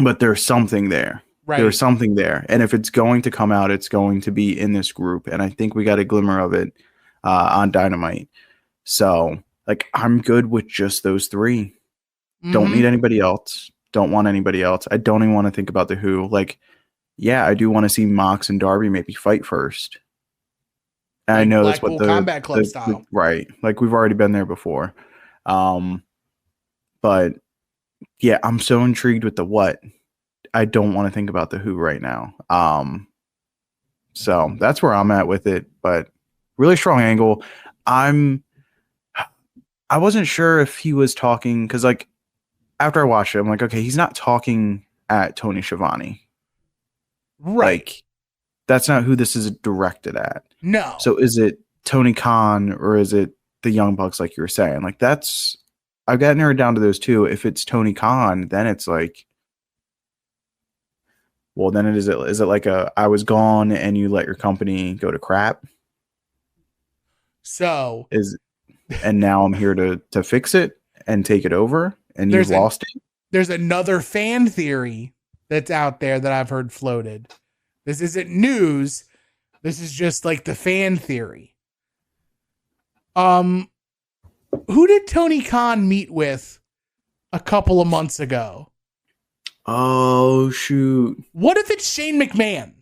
But there's something there. Right. There's something there. And if it's going to come out, it's going to be in this group. And I think we got a glimmer of it on Dynamite. So like, I'm good with just those three. Don't need anybody else. Don't want anybody else. I don't even want to think about the who. Like, yeah, I do want to see Mox and Darby maybe fight first. And like I know that's what the Combat Club style. Right. Like we've already been there before. But yeah, I'm so intrigued with the what. I don't want to think about the who right now. So that's where I'm at with it, but really strong angle. I wasn't sure if he was talking, because like after I watched it, I'm like, okay, he's not talking at Tony Schiavone. Right. Like, that's not who this is directed at. No. So is it Tony Khan or is it the Young Bucks, like you were saying? Like I've got narrowed down to those two. If it's Tony Khan, then it's like, well, then is it like I was gone and you let your company go to crap? So and now I'm here to fix it and take it over, and you've lost it. There's another fan theory that's out there that I've heard floated. This isn't news. This is just like the fan theory. Who did Tony Khan meet with a couple of months ago? Oh, shoot. What if it's Shane McMahon?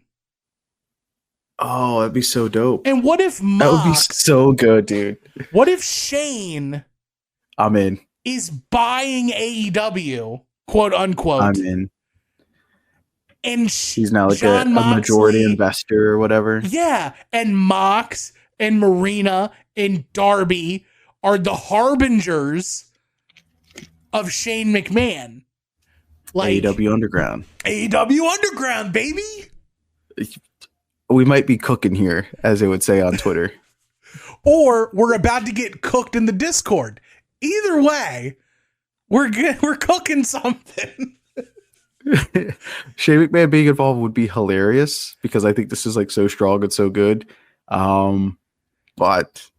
Oh, that'd be so dope. And what if Mox... That would be so good, dude. What if Shane... I'm in. ...is buying AEW, quote unquote. I'm in. And he's now like a majority investor or whatever. Yeah. And Mox and Marina and Darby are the harbingers of Shane McMahon. Like AEW Underground. AEW Underground, baby. We might be cooking here, as they would say on Twitter. Or we're about to get cooked in the Discord. Either way, we're cooking something. Shane McMahon being involved would be hilarious because I think this is like so strong and so good. But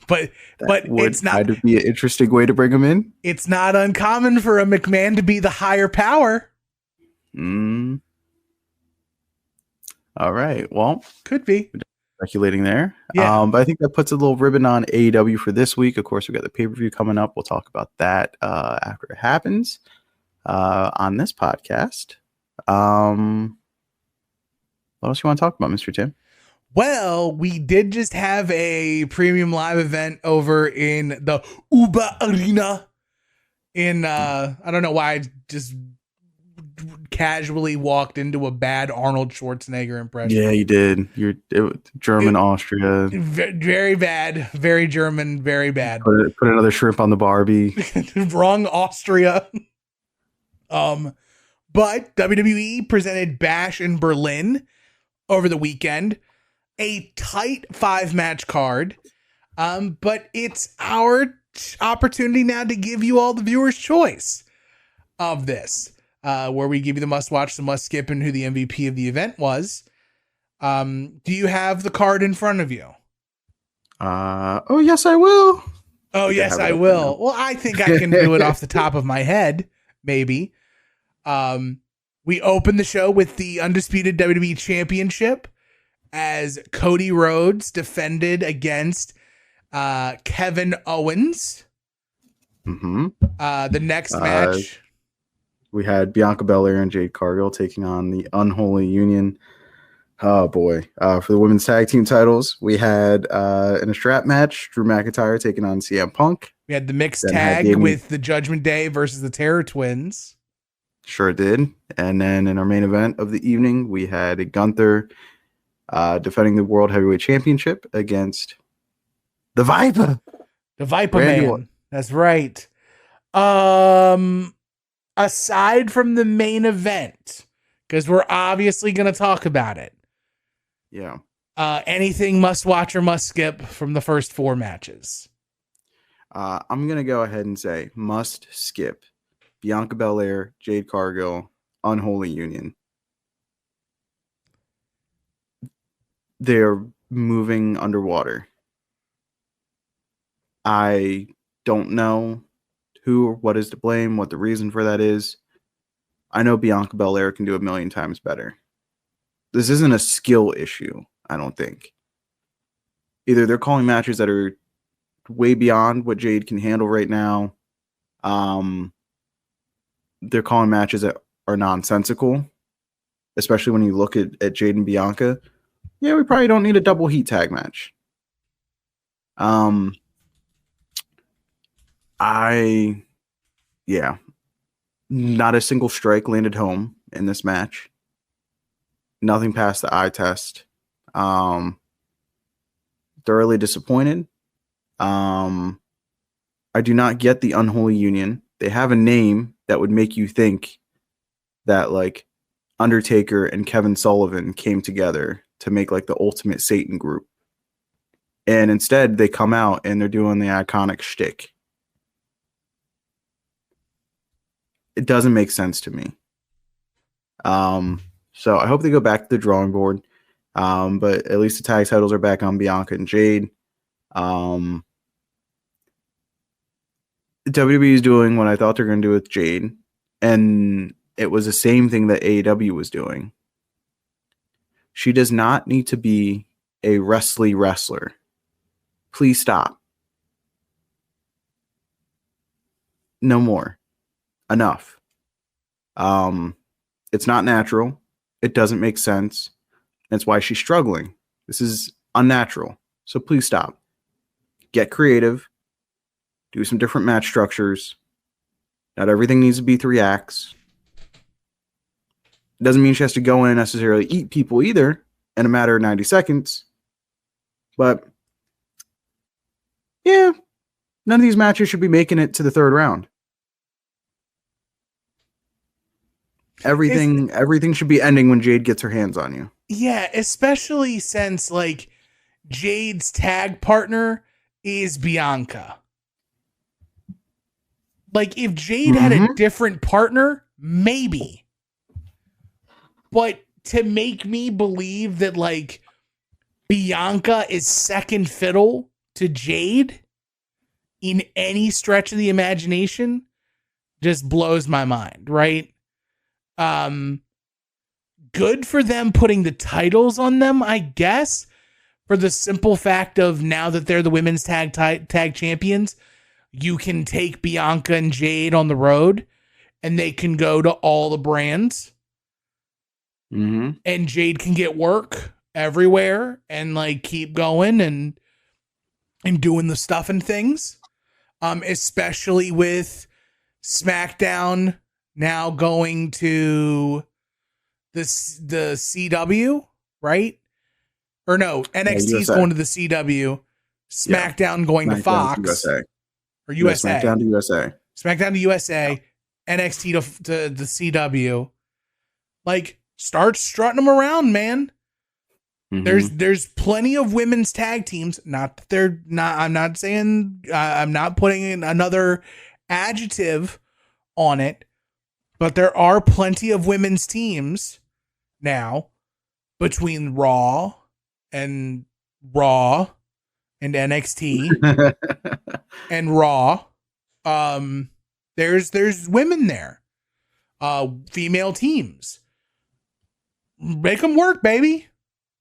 it's not kind of be an interesting way to bring him in. It's not uncommon for a McMahon to be the higher power. All right. Well, could be speculating there. Yeah. But I think that puts a little ribbon on AEW for this week. Of course, we got the pay-per-view coming up. We'll talk about that after it happens on this podcast. What else you want to talk about, Mr. Tim? Well, we did just have a premium live event over in the Uba Arena in I don't know why I just casually walked into a bad Arnold Schwarzenegger impression. Yeah, you did. German, Austria. Very bad. Very German. Very bad. Put another shrimp on the Barbie. Wrong Austria. But WWE presented Bash in Berlin over the weekend. A tight 5-match card. But it's our opportunity now to give you all the viewers' choice of this. Where we give you the must watch, the must skip, and who the MVP of the event was. Do you have the card in front of you? Oh, yes, I will. Oh, yes, I will. Well, I think I can do it off the top of my head, maybe. We opened the show with the undisputed WWE Championship as Cody Rhodes defended against Kevin Owens. The next match... we had Bianca Belair and Jade Cargill taking on the Unholy Union. Oh, boy. For the women's tag team titles, we had in a strap match, Drew McIntyre taking on CM Punk. We had the mixed tag with the Judgment Day versus the Terror Twins. Sure did. And then in our main event of the evening, we had Gunther defending the World Heavyweight Championship against the Viper. The Viper Man. That's right. Aside from the main event, because we're obviously going to talk about it. Yeah. Anything must watch or must skip from the first 4 matches? I'm going to go ahead and say must skip Bianca Belair, Jade Cargill, Unholy Union. They're moving underwater. I don't know who or what is to blame, what the reason for that is. I know Bianca Belair can do 1,000,000 times better. This isn't a skill issue, I don't think. Either they're calling matches that are way beyond what Jade can handle right now. They're calling matches that are nonsensical, especially when you look at Jade and Bianca. Yeah, we probably don't need a double heat tag match. Not a single strike landed home in this match. Nothing past the eye test. Thoroughly disappointed. I do not get the Unholy Union. They have a name that would make you think that like Undertaker and Kevin Sullivan came together to make like the ultimate Satan group. And instead they come out and they're doing the iconic shtick. It doesn't make sense to me. So I hope they go back to the drawing board. But at least the tag titles are back on Bianca and Jade. WWE is doing what I thought they're going to do with Jade. And it was the same thing that AEW was doing. She does not need to be a wrestler. Please stop. No more. Enough. It's not natural. It doesn't make sense. That's why she's struggling. This is unnatural. So please stop. Get creative. Do some different match structures. Not everything needs to be 3 acts. It doesn't mean she has to go in and necessarily eat people either in a matter of 90 seconds. But yeah, none of these matches should be making it to the 3rd round. Everything should be ending when Jade gets her hands on you. Yeah, especially since like Jade's tag partner is Bianca. Like if Jade had a different partner, maybe. But to make me believe that like Bianca is second fiddle to Jade in any stretch of the imagination just blows my mind, right? Good for them putting the titles on them, I guess, for the simple fact of now that they're the women's tag champions, you can take Bianca and Jade on the road and they can go to all the brands. And Jade can get work everywhere and like keep going and doing the stuff and things. Especially with SmackDown now going to the CW, right? Or no, NXT is going to the CW. SmackDown going to Fox. USA. Or USA. SmackDown to USA. SmackDown to USA. NXT to the CW. Like, start strutting them around, man. There's plenty of women's tag teams. Not that they're not. I'm not saying. I'm not putting in another adjective on it, but there are plenty of women's teams now between Raw and NXT and Raw. There's women there. Female teams. Make them work, baby.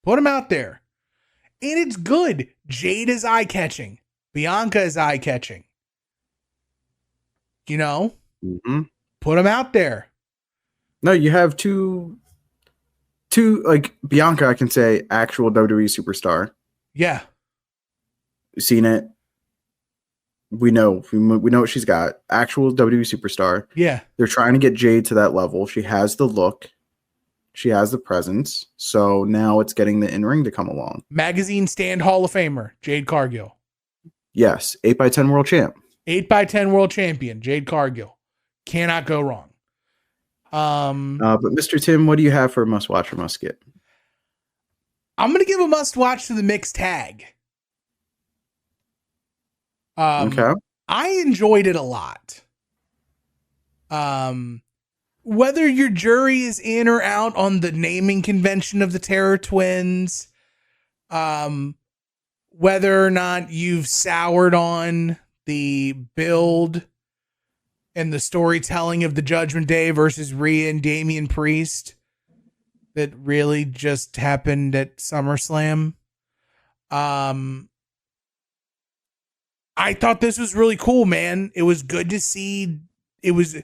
Put them out there. And it's good. Jade is eye-catching. Bianca is eye-catching. You know? Put them out there. No, you have two, like Bianca, I can say, actual WWE superstar. Yeah. We've seen it. We know what she's got. Actual WWE superstar. Yeah. They're trying to get Jade to that level. She has the look. She has the presence. So now it's getting the in-ring to come along. Magazine Stand Hall of Famer, Jade Cargill. Yes. 8x10 world champ. 8x10 world champion, Jade Cargill. Cannot go wrong. But Mr. Tim, what do you have for a must-watch or must-skip? I'm going to give a must-watch to the mixed tag. Okay. I enjoyed it a lot. Whether your jury is in or out on the naming convention of the Terror Twins, whether or not you've soured on the build and the storytelling of the Judgment Day versus Rhea and Damian Priest that really just happened at SummerSlam. I thought this was really cool, man. It was good to see. It was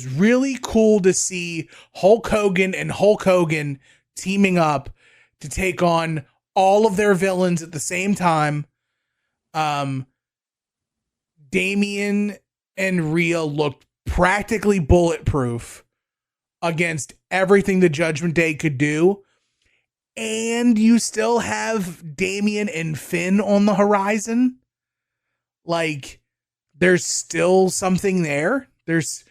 really cool to see Hulk Hogan and Hulk Hogan teaming up to take on all of their villains at the same time. Damian and Rhea looked practically bulletproof against everything the Judgment Day could do. And you still have Damian and Finn on the horizon. Like, there's still something there. There's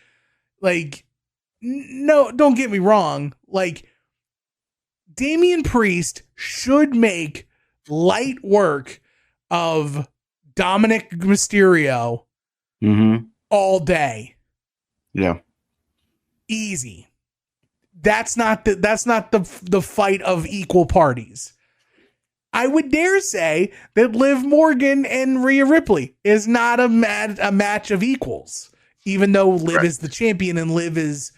like, no, don't get me wrong. Like, Damian Priest should make light work of Dominic Mysterio all day. Yeah. Easy. That's not the fight of equal parties. I would dare say that Liv Morgan and Rhea Ripley is not a match of equals, even though Liv is the champion and Liv is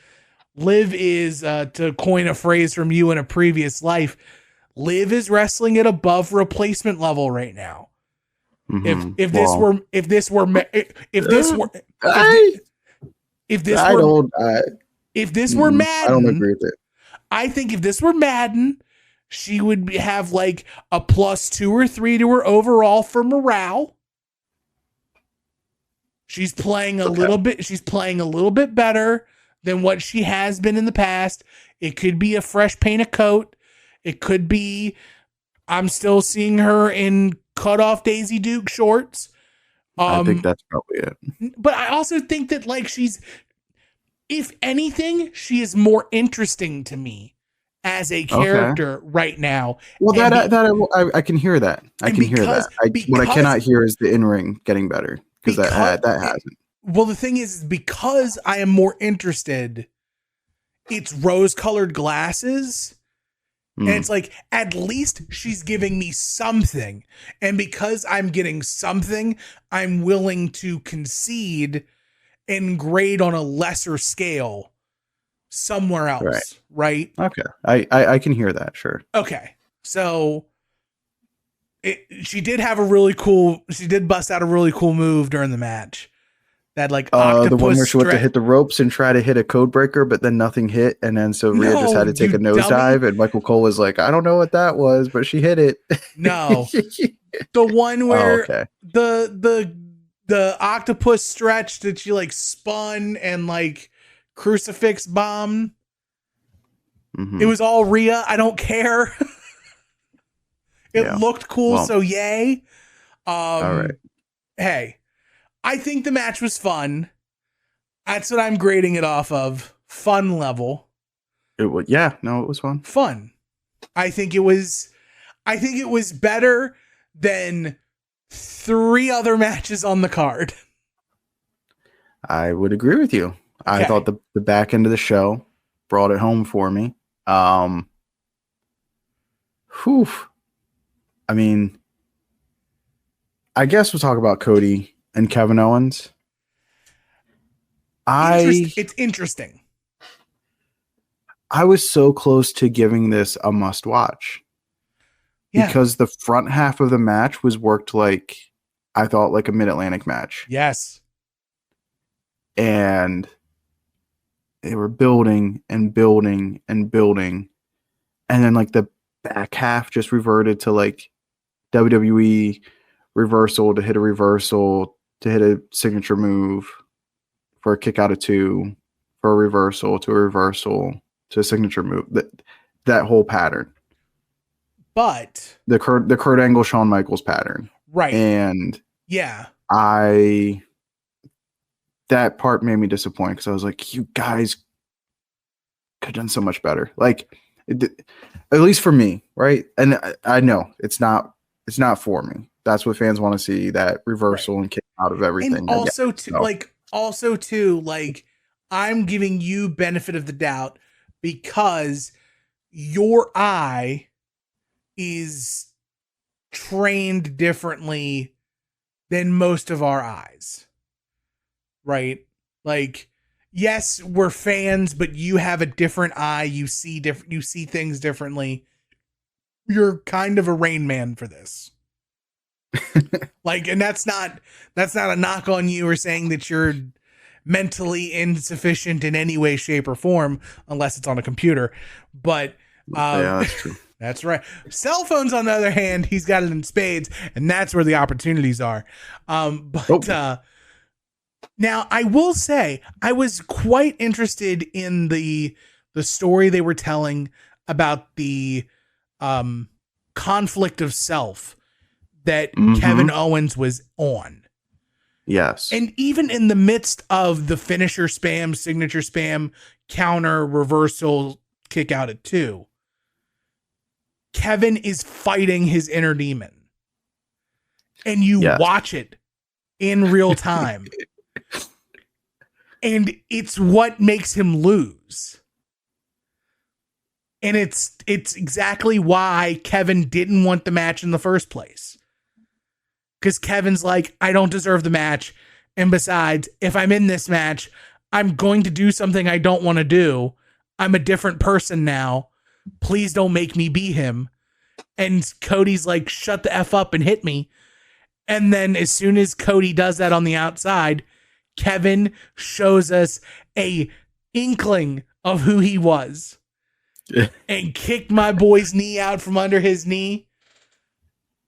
to coin a phrase from you in a previous life, Liv is wrestling at above replacement level right now. If this were Madden, I don't agree with it. I think if this were Madden, she would have like a +2 or 3 to her overall for morale. She's playing a little bit. She's playing a little bit better than what she has been in the past. It could be a fresh paint of coat. It could be I'm still seeing her in cut off Daisy Duke shorts. I think that's probably it. But I also think that like she's if anything, she is more interesting to me as a character right now. Well, I can hear that. I can hear that. What I cannot hear is the in-ring getting better because that hasn't. Well, the thing is, because I am more interested, it's rose-colored glasses. And it's like, at least she's giving me something. And because I'm getting something, I'm willing to concede and grade on a lesser scale somewhere else. Right? Okay. I can hear that. Sure. Okay. So she did bust out a really cool move during the match. That like octopus the one where she went to hit the ropes and try to hit a code breaker, but then nothing hit, and then so Rhea just had to take a nosedive, and Michael Cole was like, "I don't know what that was, but she hit it." No, the one where the octopus stretch that she like spun and like crucifix bomb. It was all Rhea. I don't care. It looked cool, so yay. All right. Hey. I think the match was fun. That's what I'm grading it off of. Fun level. It was fun. Fun. I think it was better than 3 other matches on the card. I would agree with you. I thought the back end of the show brought it home for me. I mean, I guess we'll talk about Cody and Kevin Owens. It's interesting. I was so close to giving this a must watch. Yeah. Because the front half of the match was worked like, I thought, like a Mid-Atlantic match. Yes. And they were building and building and building. And then like the back half just reverted to like WWE reversal to hit a reversal to hit a signature move for a kick out of 2 for a reversal to a signature move. That whole pattern. But the Kurt Angle Shawn Michaels pattern. Right. And that part made me disappointed because I was like, you guys could have done so much better. Like, at least for me, right? And I know it's not for me. That's what fans want to see, that reversal and kick out of everything. And also I'm giving you benefit of the doubt because your eye is trained differently than most of our eyes. Right? Like, yes, we're fans, but you have a different eye. You see things differently. You're kind of a Rain Man for this. Like, and that's not a knock on you or saying that you're mentally insufficient in any way, shape, or form, unless it's on a computer. But that's true. That's right. Cell phones, on the other hand, he's got it in spades, and that's where the opportunities are. Now I will say I was quite interested in the story they were telling about the conflict of self that Kevin Owens was on. Yes. And even in the midst of the finisher spam, signature spam, counter, reversal, kick out at 2, Kevin is fighting his inner demon. And you watch it in real time. And it's what makes him lose. And it's exactly why Kevin didn't want the match in the first place. Because Kevin's like, I don't deserve the match. And besides, if I'm in this match, I'm going to do something I don't want to do. I'm a different person now. Please don't make me be him. And Cody's like, shut the F up and hit me. And then as soon as Cody does that on the outside, Kevin shows us a inkling of who he was. And kicked my boy's knee out from under his knee.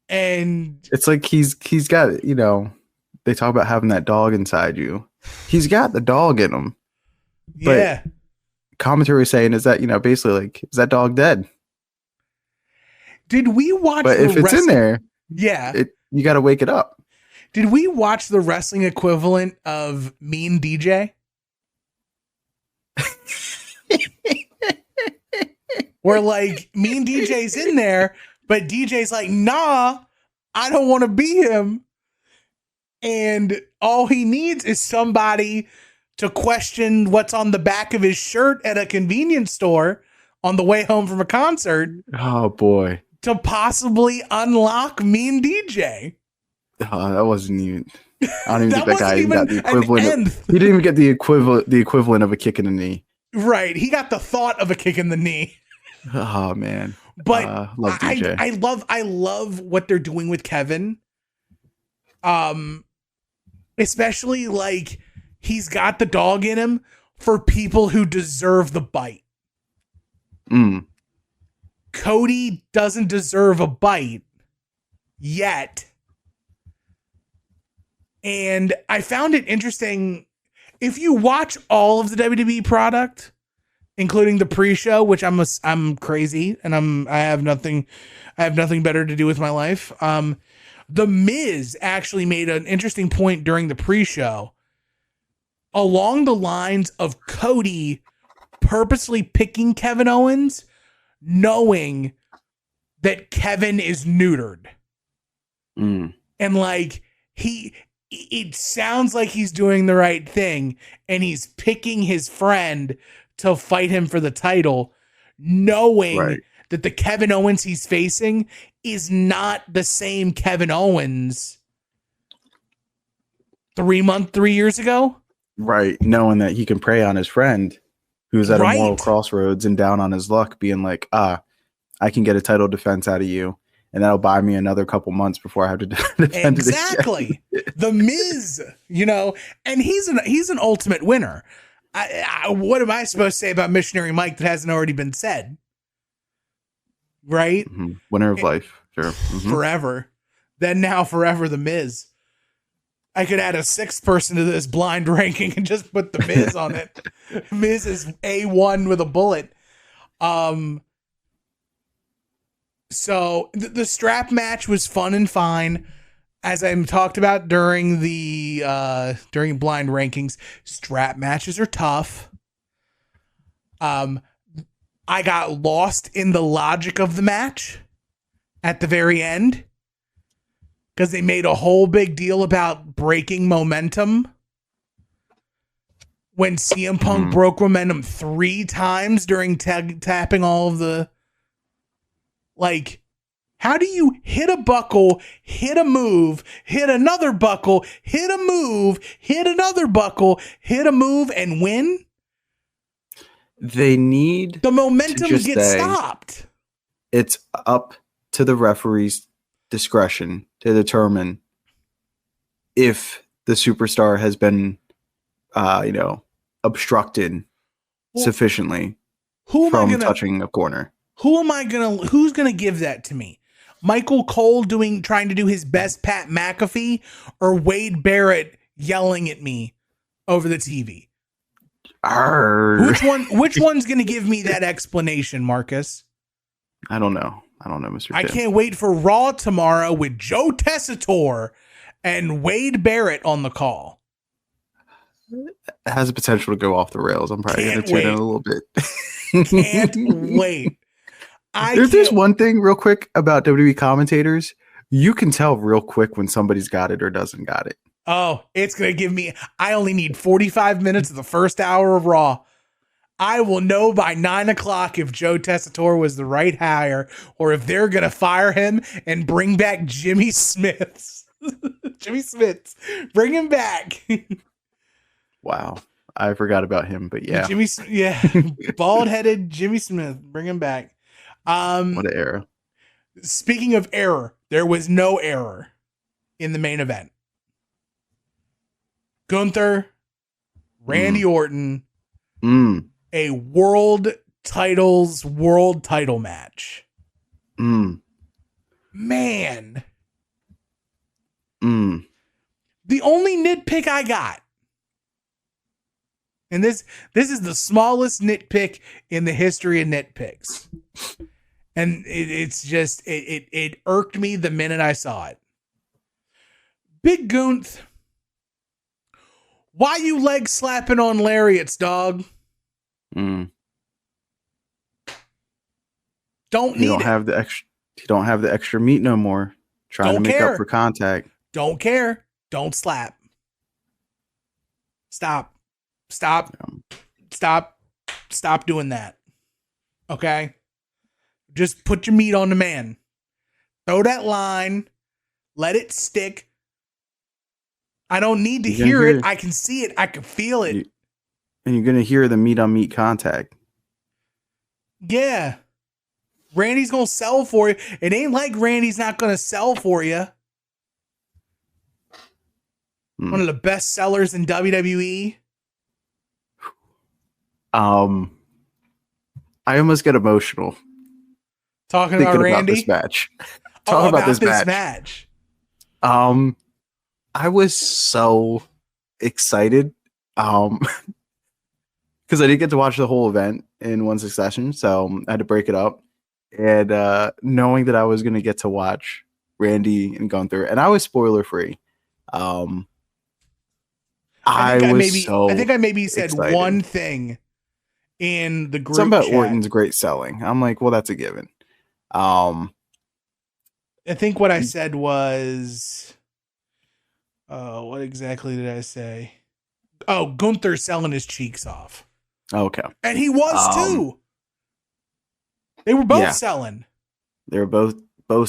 And it's like he's got, they talk about having that dog inside you. He's got the dog in him. Yeah. But commentary saying is that, basically like, is that dog dead? Did we watch But if it's in there, you got to wake it up. Did we watch the wrestling equivalent of Mean DJ? where like me and DJ's in there, but DJ's like, nah, I don't want to be him. And all he needs is somebody to question what's on the back of his shirt at a convenience store on the way home from a concert. Oh boy. To possibly unlock me and DJ. Oh, that wasn't even. I don't even That think that guy even got the equivalent. He didn't even get the equivalent of a kick in the knee. Right. He got the thought of a kick in the knee. Oh man. But love DJ. I love what they're doing with Kevin. Especially like he's got the dog in him for people who deserve the bite. Cody doesn't deserve a bite yet. And I found it interesting. If you watch all of the WWE product, including the pre-show, which I'm crazy and I have nothing better to do with my life. The Miz actually made an interesting point during the pre-show along the lines of Cody purposely picking Kevin Owens, knowing that Kevin is neutered. And like it sounds like he's doing the right thing and he's picking his friend to fight him for the title, knowing that the Kevin Owens he's facing is not the same Kevin Owens 3 years ago. Right. Knowing that he can prey on his friend who's at a moral crossroads and down on his luck, being like, I can get a title defense out of you, and that'll buy me another couple months before I have to defend exactly. it again. The Miz, and he's an ultimate winner. What am I supposed to say about Missionary Mike that hasn't already been said? Right? Winner of life. Sure. Forever. Then now forever the Miz. I could add a sixth person to this blind ranking and just put the Miz on it. Miz is A1 with a bullet. So the strap match was fun and fine. As I talked about during during blind rankings, strap matches are tough. I got lost in the logic of the match at the very end because they made a whole big deal about breaking momentum when CM Punk broke momentum 3 times during tapping all of the, like, how do you hit a buckle, hit a move, hit another buckle, hit a move, hit another buckle, hit a move, and win? They need the momentum to get stopped. It's up to the referee's discretion to determine if the superstar has been, obstructed sufficiently from touching a corner. Who's gonna give that to me? Michael Cole trying to do his best Pat McAfee, or Wade Barrett yelling at me over the TV? Which one's gonna give me that explanation, Marcus? I don't know, Mr. Tim. I can't wait for Raw tomorrow with Joe Tessitore and Wade Barrett on the call. It has the potential to go off the rails. I'm probably going to tune in a little bit. Can't wait. There's one thing real quick about WWE commentators. You can tell real quick when somebody's got it or doesn't got it. Oh, it's going to give me, I only need 45 minutes of the first hour of Raw. I will know by 9 o'clock if Joe Tessitore was the right hire or if they're going to fire him and bring back Jimmy Smiths. Jimmy Smiths. Bring him back. Wow. I forgot about him, but yeah. Bald-headed Jimmy Smith. Bring him back. What an error. Speaking of error, there was no error in the main event. Gunther, Randy Orton, a world title match. Man. The only nitpick I got, and this is the smallest nitpick in the history of nitpicks, and it irked me the minute I saw it. Big Gunth, why you leg slapping on lariats, dog? Don't need it. You don't have the extra meat no more. Trying to make up for contact. Don't care. Don't slap. Stop doing that. Okay? Just put your meat on the man. Throw that line. Let it stick. I don't need to hear it. I can see it. I can feel it. And you're going to hear the meat on meat contact. Yeah. Randy's going to sell for you. It ain't like Randy's not going to sell for you. One of the best sellers in WWE. I almost get emotional. Talking about Randy? About this match. Talking about this match. I was so excited. Because I didn't get to watch the whole event in one succession, so I had to break it up. And knowing that I was going to get to watch Randy and Gunther, and I was spoiler free. I think I maybe said excited. One thing in the group Something about chat. Orton's great selling. I'm like, well, that's a given. I think what I said was, what exactly did I say? Oh, Gunther selling his cheeks off. Okay. And he was too. They were both selling. They were both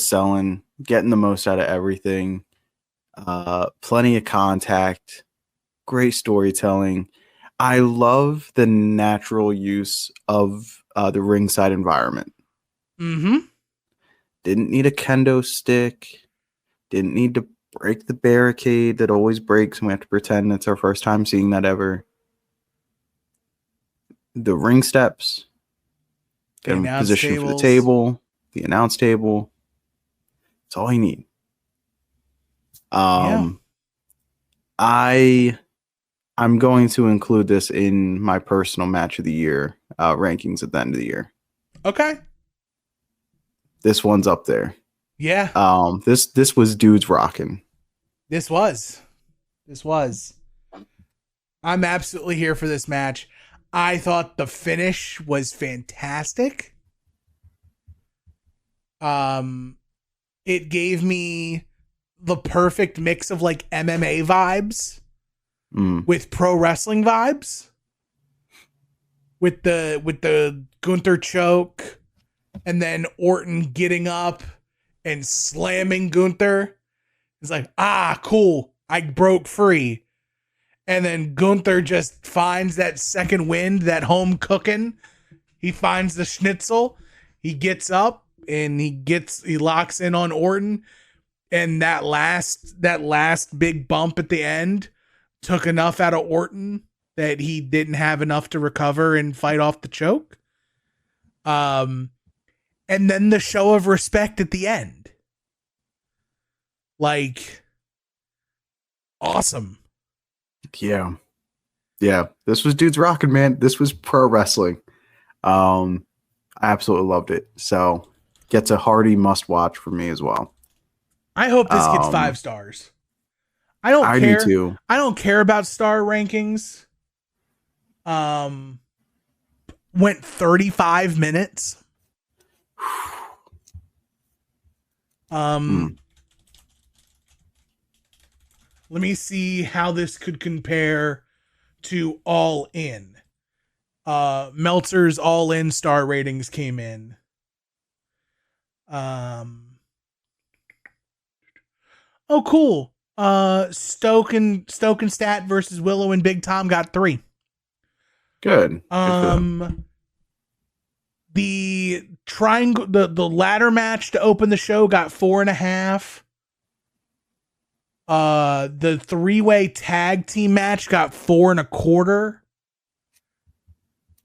selling, getting the most out of everything. Plenty of contact, great storytelling. I love the natural use of the ringside environment. Mm-hmm. Didn't need a kendo stick. Didn't need to break the barricade that always breaks, and we have to pretend it's our first time seeing that ever. The ring steps. Get in position for the table. The announce table. That's all you need. I'm going to include this in my personal match of the year rankings at the end of the year. Okay. This one's up there. Yeah. This was dudes rocking. This was. I'm absolutely here for this match. I thought the finish was fantastic. It gave me the perfect mix of like MMA vibes with pro wrestling vibes. With the Gunther choke and then Orton getting up and slamming Gunther. It's like, cool. I broke free. And then Gunther just finds that second wind, that home cooking. He finds the schnitzel. He gets up and he locks in on Orton. And that last big bump at the end took enough out of Orton that he didn't have enough to recover and fight off the choke. And then the show of respect at the end. Like, awesome. Yeah. This was dudes rocking, man. This was pro wrestling. I absolutely loved it. So gets a hearty must watch for me as well. I hope this gets 5 stars. I do too. I don't care about star rankings. Went 35 minutes. Let me see how this could compare to All In. Meltzer's All In star ratings came in. Oh, cool. Stoke and Stat versus Willow and Big Tom got 3. Good. The triangle, the ladder match to open the show got 4.5. The 3-way tag team match got 4.25.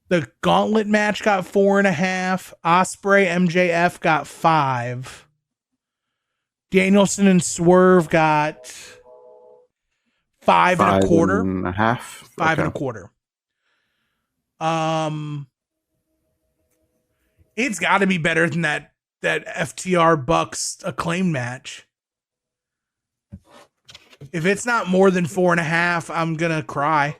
The gauntlet match got 4.5. Ospreay MJF got 5. Danielson and Swerve got 5.25. 5.25. It's got to be better than that FTR Bucks Acclaim match. If it's not more than 4.5, I'm gonna cry.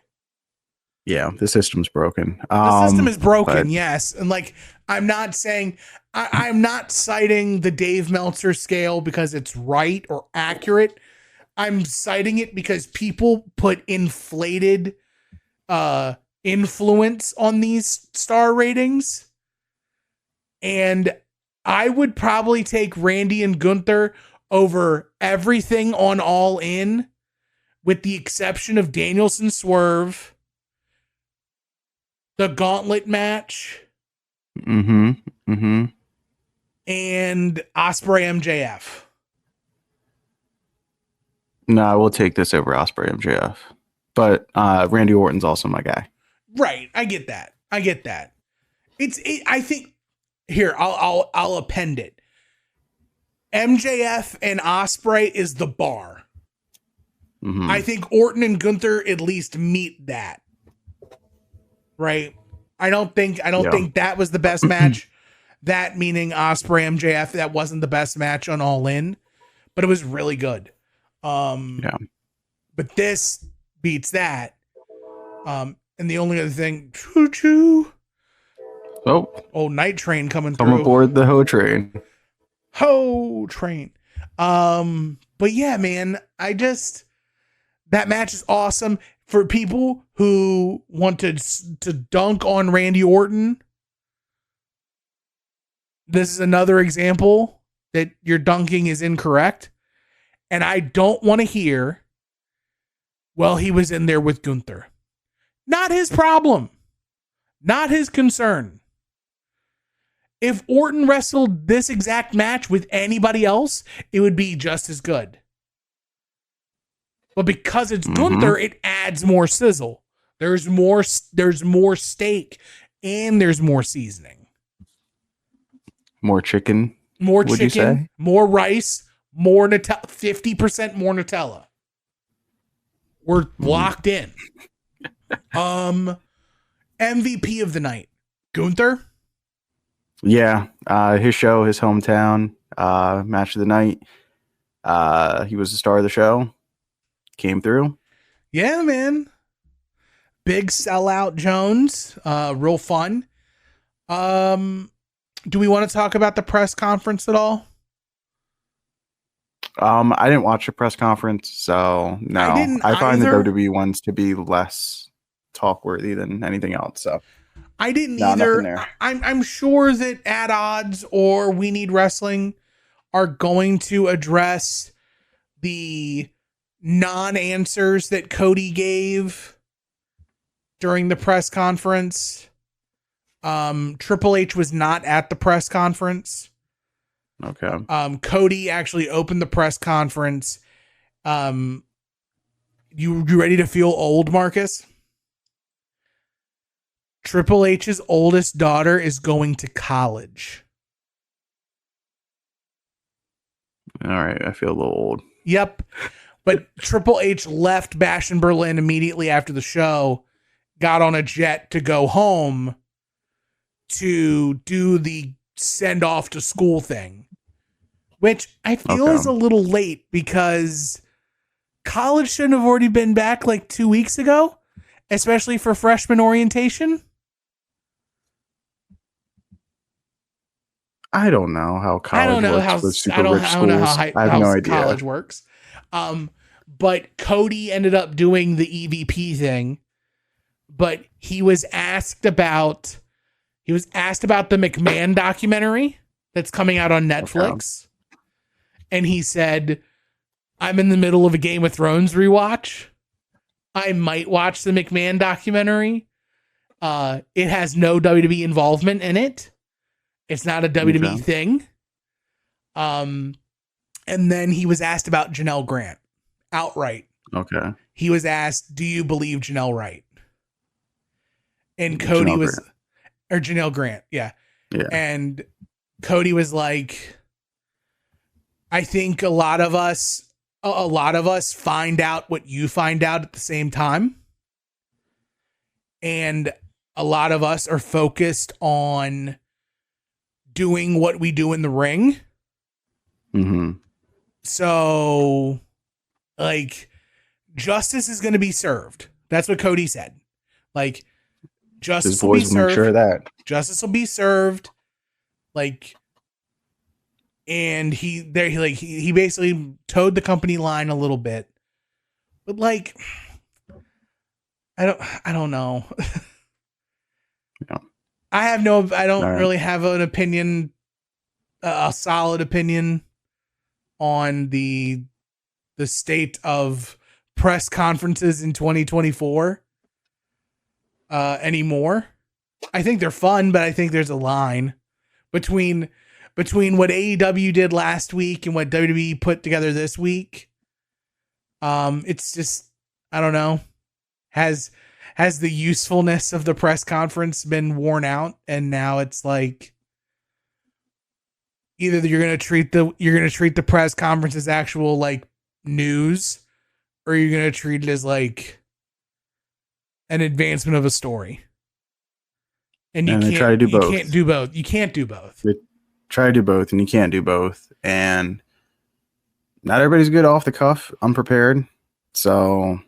Yeah, the system's broken. The system is broken, but- yes. And like, I'm not saying, I'm not citing the Dave Meltzer scale because it's right or accurate. I'm citing it because people put inflated influence on these star ratings. And I would probably take Randy and Gunther over everything on All In, with the exception of Danielson Swerve, the Gauntlet match, Mm-hmm. Mm-hmm. and Osprey MJF. No, I will take this over Osprey MJF. But Randy Orton's also my guy. Right, I get that. I think here I'll append it. MJF and Osprey is the bar. Mm-hmm. I think Orton and Gunther at least meet that. Right? I don't think that was the best match. That meaning Osprey MJF, that wasn't the best match on All In, but it was really good. Yeah. But this beats that. And the only other thing, choo-choo. Oh, Night Train coming come through. aboard the Ho train. Ho train. But yeah, man, that match is awesome. For people who wanted to dunk on Randy Orton, this is another example that your dunking is incorrect. And I don't want to hear, well, he was in there with Gunther. Not his problem. Not his concern. If Orton wrestled this exact match with anybody else, it would be just as good. But because it's Gunther, it adds more sizzle. There's more steak, and there's more seasoning. More chicken. More would you chicken, say? more rice, more Nutella, 50% more Nutella. We're locked in. MVP of the night, Gunther. Yeah, his show, his hometown, match of the night. He was the star of the show. Came through. Yeah, man. Big sellout Jones. Real fun. Do we want to talk about the press conference at all? I didn't watch the press conference, so no. I find the WWE ones to be less talk worthy than anything else. So I didn't no, either. I'm sure that At Odds or We Need Wrestling are going to address the non-answers that Cody gave during the press conference. Triple H was not at the press conference. Okay. Cody actually opened the press conference. You ready to feel old, Marcus? Triple H's oldest daughter is going to college. All right. I feel a little old. Yep. But Triple H left Bash in Berlin immediately after the show, got on a jet to go home to do the send off to school thing, which I feel is a little late because college shouldn't have already been back like 2 weeks ago, especially for freshman orientation. I don't know how college works with super rich schools. I don't know how I have no idea. College works. But Cody ended up doing the EVP thing, but he was asked about the McMahon documentary that's coming out on Netflix. Okay. And he said, I'm in the middle of a Game of Thrones rewatch. I might watch the McMahon documentary. It has no WWE involvement in it. It's not a WWE thing. And then he was asked about Janelle Grant outright. Okay. He was asked, do you believe Janelle Wright? And Cody Janelle Grant. Yeah. Yeah. And Cody was like, I think a lot of us find out what you find out at the same time. And a lot of us are focused on doing what we do in the ring. Mm-hmm. So, like, justice is going to be served. That's what Cody said. Like, His justice will be boys will make sure of served. that. Justice will be served. Like, and he basically towed the company line a little bit. But like, I don't know. Yeah. I don't Right. really have an opinion, a solid opinion on the state of press conferences in 2024 anymore. I think they're fun, but I think there's a line between what AEW did last week and what WWE put together this week. It's just, I don't know. Has the usefulness of the press conference been worn out, and now it's like either you're going to treat the press conference as actual like news, or you're going to treat it as like an advancement of a story. And they try to do both. You can't do both. You can't do both. They try to do both, and you can't do both. And not everybody's good off the cuff, unprepared. So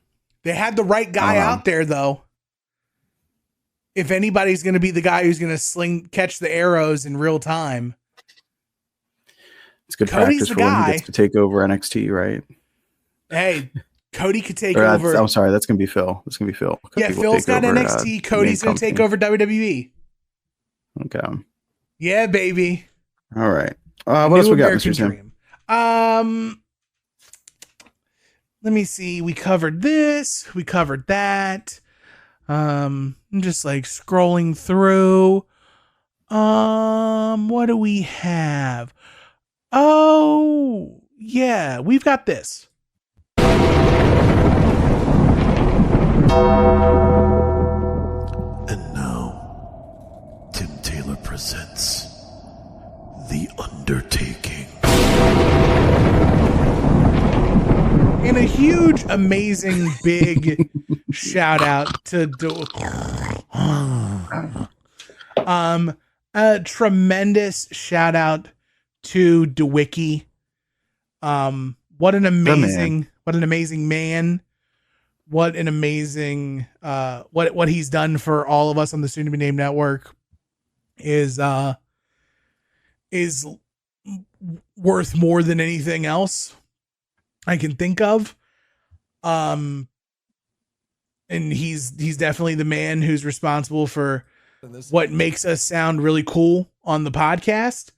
they had the right guy out there, though. If anybody's going to be the guy who's going to catch the arrows in real time, it's good Cody's practice the for when guy. he gets to take over NXT, right? Hey, Cody could take over. I'm sorry, that's gonna be Phil. That's gonna be Phil. Cody Yeah, Phil's got over, NXT. Cody's gonna take over WWE. Okay. Yeah, baby. All right. What else we got, Mr. Tim? Let me see. We covered this. We covered that. I'm just like scrolling through. What do we have? Oh, yeah, we've got this. And now, Tim Taylor presents The Undertaking. And a huge, amazing, big shout out to a tremendous shout out to DeWicki. What an amazing man. What an amazing what he's done for all of us on the Soon to Be Named Network is worth more than anything else I can think of. And he's definitely the man who's responsible for what makes us sound really cool on the podcast.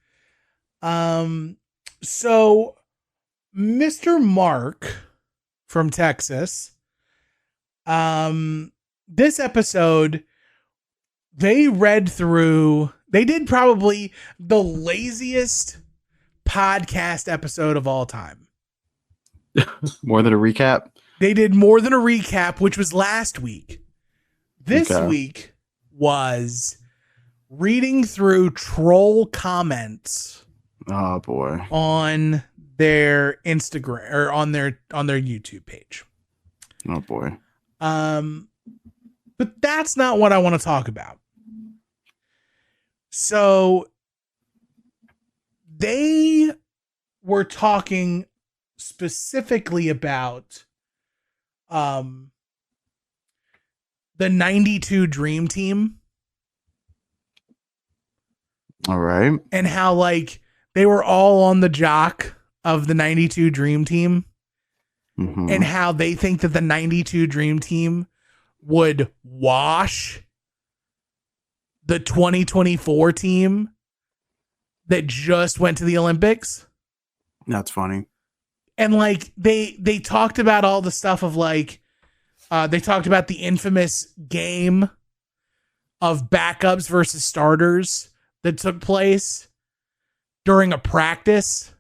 So Mr. Mark from Texas, this episode, they did probably the laziest podcast episode of all time. More than a recap? They did more than a recap, which was last week. This week was reading through troll comments. Oh boy. On their Instagram or on their YouTube page. Oh boy. But that's not what I want to talk about. So they were talking specifically about the 92 Dream Team. All right. And how like they were all on the jock of the 92 Dream Team. Mm-hmm. And how they think that the 92 Dream Team would wash the 2024 team that just went to the Olympics. That's funny. And like they talked about all the stuff of like they talked about the infamous game of backups versus starters that took place during a practice.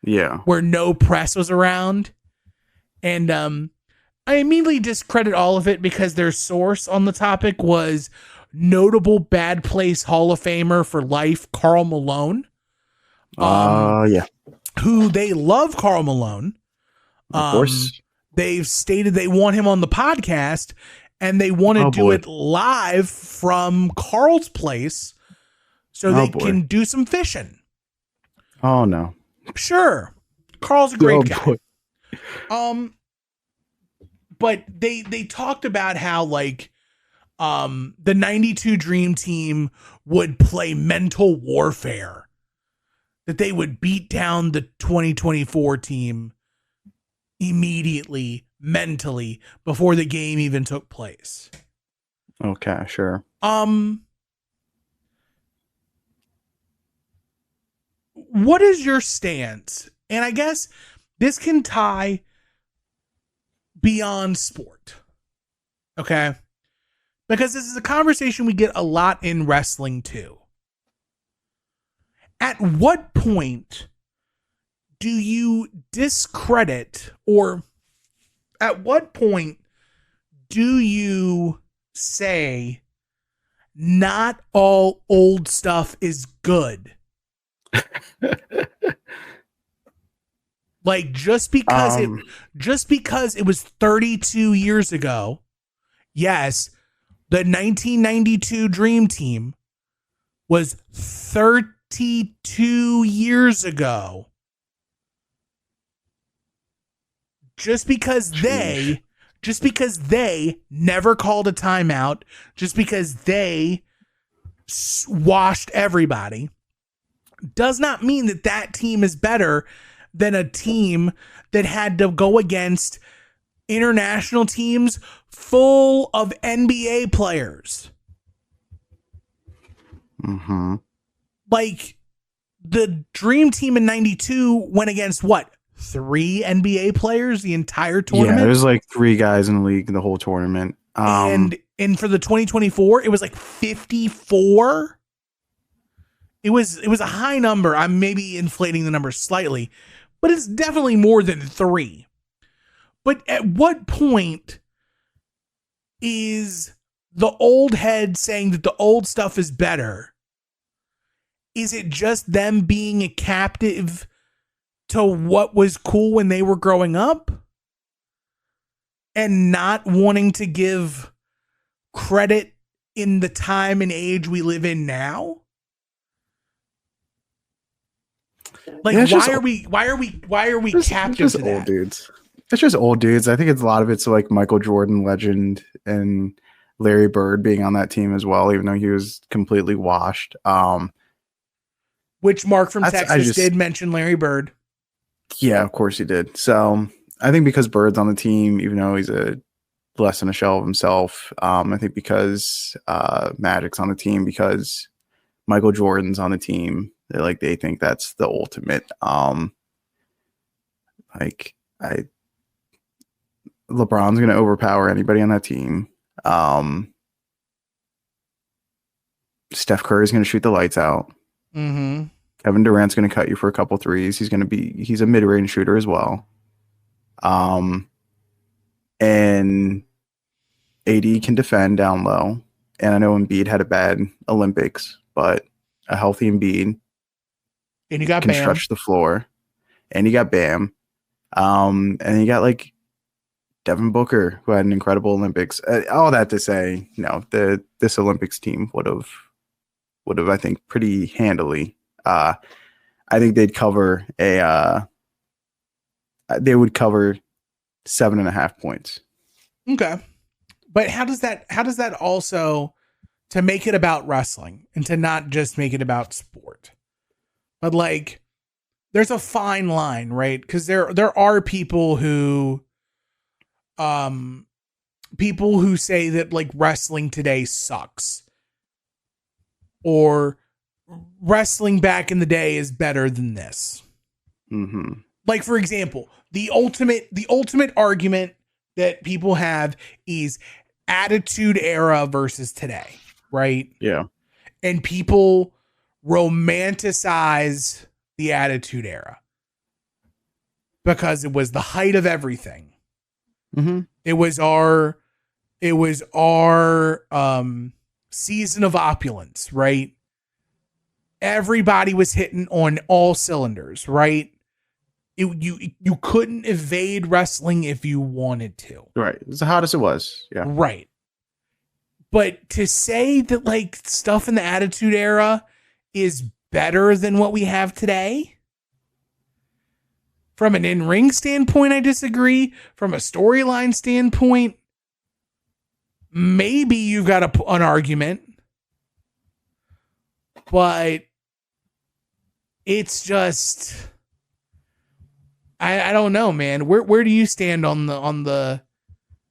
Yeah. Where no press was around. And I immediately discredit all of it because their source on the topic was notable bad place Hall of Famer for life, Karl Malone. Yeah. Who they love Karl Malone. Of course. They've stated they want him on the podcast and they want to do it live from Karl's place so they can do some fishing. Oh no. Sure. Karl's a great guy. Boy. But they talked about how like the 92 Dream Team would play mental warfare, that they would beat down the 2024 team immediately, mentally, before the game even took place. Okay, sure. What is your stance? And I guess this can tie beyond sport. Okay? Because this is a conversation we get a lot in wrestling too. At what point do you discredit, or at what point do you say not all old stuff is good? Like just because it was 32 years ago, yes, the 1992 Dream Team was 32 years ago. Just because they never called a timeout, just because they washed everybody, does not mean that that team is better than a team that had to go against international teams full of NBA players. Mm-hmm. Like the Dream Team in 92 went against what? 3 NBA players the entire tournament? Yeah, there's like 3 guys in the league the whole tournament. And for the 2024, it was like 54. It was a high number. I'm maybe inflating the number slightly, but it's definitely more than 3. But at what point is the old head saying that the old stuff is better? Is it just them being a captive to what was cool when they were growing up and not wanting to give credit in the time and age we live in now? Like, yeah, why are we captive to that? Old dudes. It's just old dudes. I think it's a lot of it's like Michael Jordan legend and Larry Bird being on that team as well, even though he was completely washed. Which Mark from Texas did mention Larry Bird. Yeah, of course he did. So I think because Bird's on the team, even though he's less than a shell of himself, I think because Magic's on the team, because Michael Jordan's on the team, they think that's the ultimate. LeBron's going to overpower anybody on that team. Steph Curry's going to shoot the lights out. Mm-hmm. Kevin Durant's going to cut you for a couple threes. He's a mid-range shooter as well. And AD can defend down low. And I know Embiid had a bad Olympics, but a healthy Embiid and you got can Bam. stretch the floor. And you got Bam. And you got like Devin Booker, who had an incredible Olympics. All that to say, no, this Olympics team would have, I think, pretty handily. I think they'd cover they would cover 7.5 points. Okay. But how does that also, to make it about wrestling and to not just make it about sport, but like there's a fine line, right? Because there are people who say that like wrestling today sucks, or wrestling back in the day is better than this. Mm-hmm. Like, for example, the ultimate argument that people have is Attitude Era versus today, right? Yeah. And people romanticize the Attitude Era because it was the height of everything. Mm-hmm. It was our season of opulence, right? Everybody was hitting on all cylinders, right? You couldn't evade wrestling if you wanted to. Right. It's the hottest it was. Yeah. Right. But to say that like stuff in the Attitude Era is better than what we have today, from an in-ring standpoint, I disagree. From a storyline standpoint, maybe you've got an argument, but it's just, I don't know, man. Where do you stand on the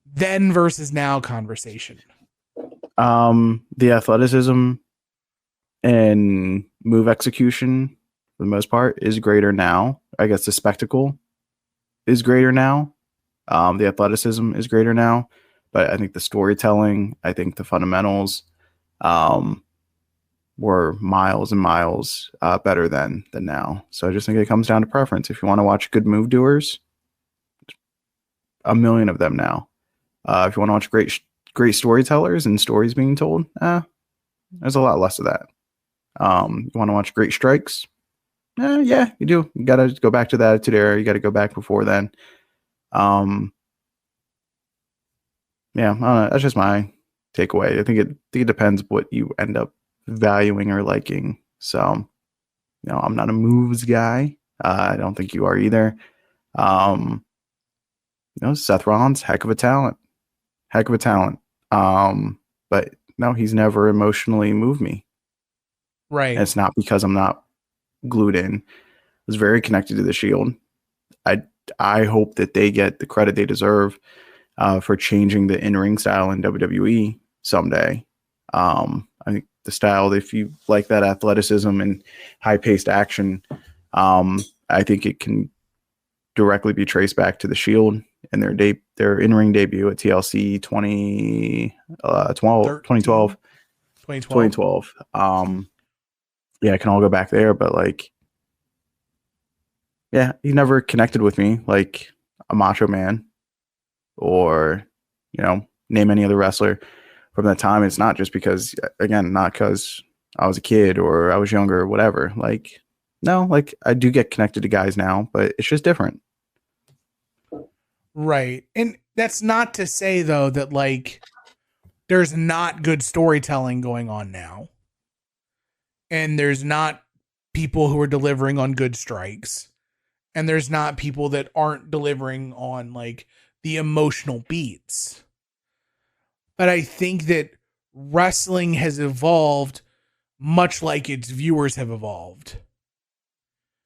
then versus now conversation? The athleticism and move execution, for the most part, is greater now. I guess the spectacle is greater now. The athleticism is greater now, but I think the storytelling, I think the fundamentals, were miles and miles better than now. So I just think it comes down to preference. If you want to watch good move doers, a million of them now. If you want to watch great storytellers and stories being told, there's a lot less of that. You want to watch great strikes? Yeah, you do. You got to go back to the Attitude Era. You got to go back before then. Yeah, I don't know. That's just my takeaway. I think it depends what you end up valuing or liking. So, I'm not a moves guy. I don't think you are either. Seth Rollins, heck of a talent. But no, he's never emotionally moved me. Right. And it's not because I'm not glued in. I was very connected to the Shield. I hope that they get the credit they deserve for changing the in-ring style in WWE someday. I think the style, if you like that athleticism and high-paced action, I think it can directly be traced back to the Shield and their in-ring debut at TLC 2012. Yeah, it can all go back there, but he never connected with me like a Macho Man or, name any other wrestler from that time. It's not just because, again, not because I was a kid or I was younger or whatever. I do get connected to guys now, but it's just different. Right. And that's not to say, though, that there's not good storytelling going on now. And there's not people who are delivering on good strikes. And there's not people that aren't delivering on the emotional beats. But I think that wrestling has evolved much like its viewers have evolved.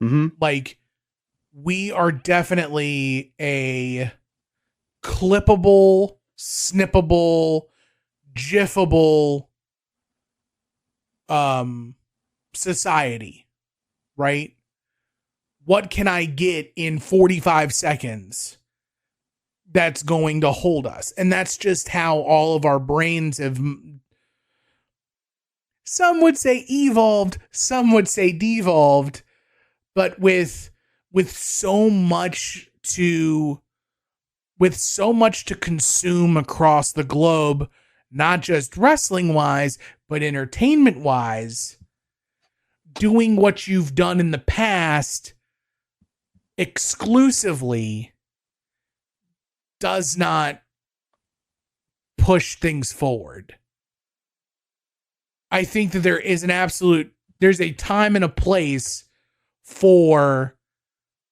Mm-hmm. We are definitely a clippable, snippable, gifable society, right? What can I get in 45 seconds that's going to hold us? And that's just how all of our brains have, some would say evolved, some would say devolved, but with so much to consume across the globe, not just wrestling wise, but entertainment wise, doing what you've done in the past exclusively does not push things forward. I think that there's a time and a place for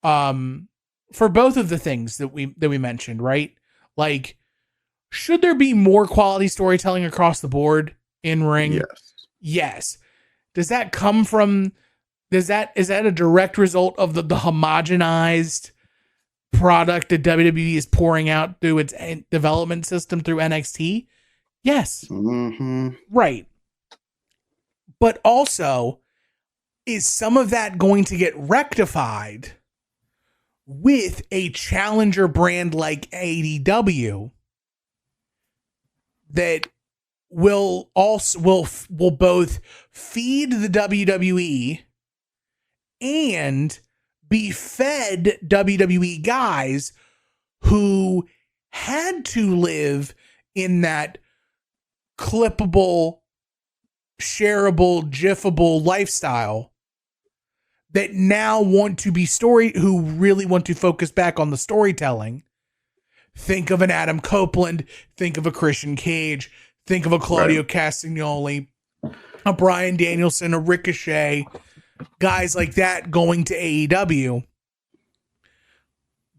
both of the things that we mentioned, right? Should there be more quality storytelling across the board in ring? Yes. Is that a direct result of the homogenized product that WWE is pouring out through its development system through NXT? Yes. Mm-hmm. Right. But also, is some of that going to get rectified with a challenger brand like AEW that will both feed the WWE and be fed WWE guys who had to live in that clippable, shareable, gifable lifestyle that now want to be who really want to focus back on the storytelling. Think of an Adam Copeland, think of a Christian Cage, think of a Claudio Castagnoli, a Bryan Danielson, a Ricochet, guys like that going to AEW,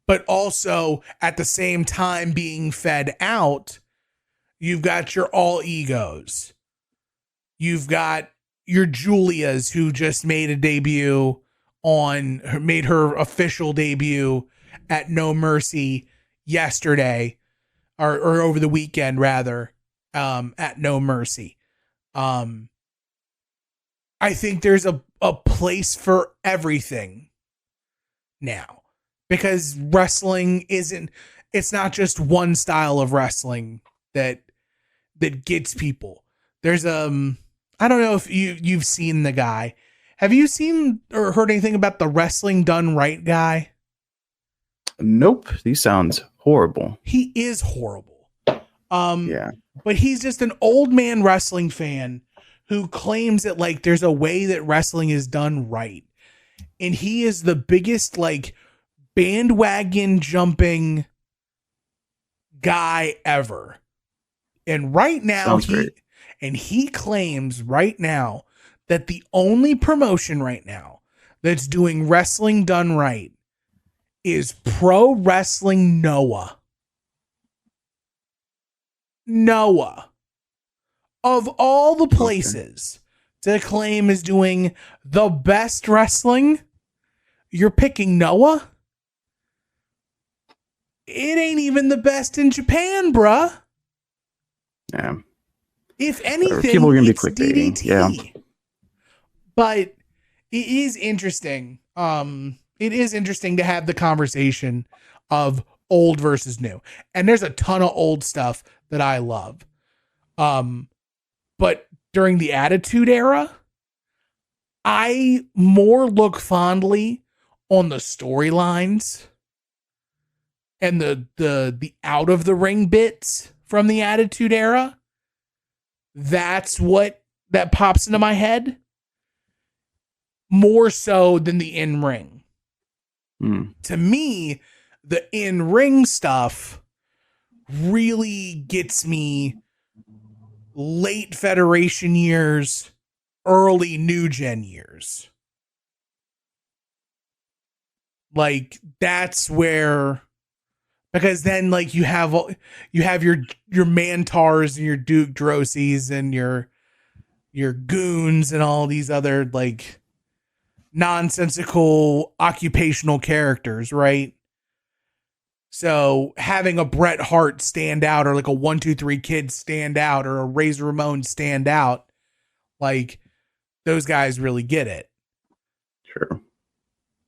but also at the same time being fed out, You've got your all egos. You've got your Julias who just made her official debut at No Mercy yesterday or over the weekend rather, at No Mercy. I think there's a place for everything now because wrestling it's not just one style of wrestling that gets people. There's I don't know if you've seen the guy. Have you seen or heard anything about the Wrestling Done Right guy? Nope. He sounds horrible. He is horrible. Yeah. But he's just an old man wrestling fan who claims that like there's a way that wrestling is done right. And he is the biggest like bandwagon jumping guy ever. And right now he claims right now that the only promotion right now that's doing wrestling done right is Pro Wrestling Noah. Noah. Of all the places to claim is doing the best wrestling, you're picking Noah? It ain't even the best in Japan, bruh. Yeah. If anything, people are gonna be it's clickbaiting. DDT. Yeah. But it is interesting. It is interesting to have the conversation of old versus new. And there's a ton of old stuff that I love. But during the Attitude Era, I more look fondly on the storylines and the out of the ring bits from the Attitude Era. That's what that pops into my head more so than the in-ring. To me, the in-ring stuff really gets me late Federation years, early New Gen years. Like that's where, because then like you have your Mantars and your Duke Drosies and your goons and all these other like nonsensical occupational characters, right? So having a Bret Hart stand out or like a 1-2-3 Kid stand out or a Razor Ramon stand out, like those guys really get it. Sure.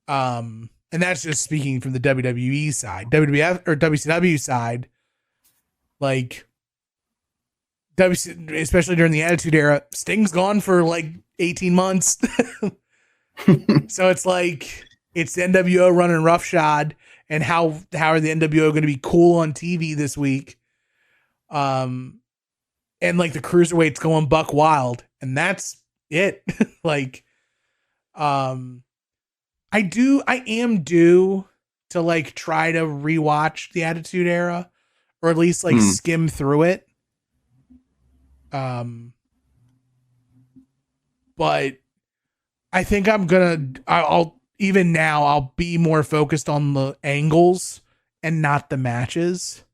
And that's just speaking from the WWE side. WWF or WCW side, like especially during the Attitude Era, Sting's gone for like 18 months. So it's like it's the NWO running roughshod, and how are the NWO going to be cool on TV this week? And like the cruiserweights going buck wild, and that's it. Like, I am due to like try to rewatch the Attitude Era, or at least like skim through it. But I think I'll be more focused on the angles and not the matches.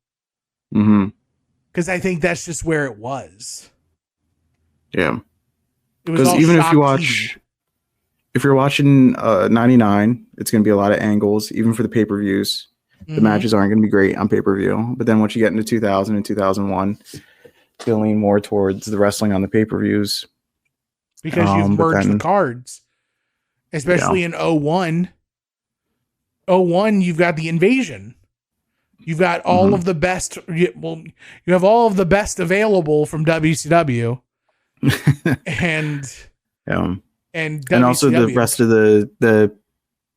Because I think that's just where it was. Yeah. Because even if you're watching 99, it's going to be a lot of angles, even for the pay-per-views. The matches aren't going to be great on pay-per-view. But then once you get into 2000 and 2001, you'll lean more towards the wrestling on the pay-per-views. Because you've merged the cards. Especially in 01. 01, you've got the Invasion. You've got all of the best. Well, you have all of the best available from WCW. and also the rest of the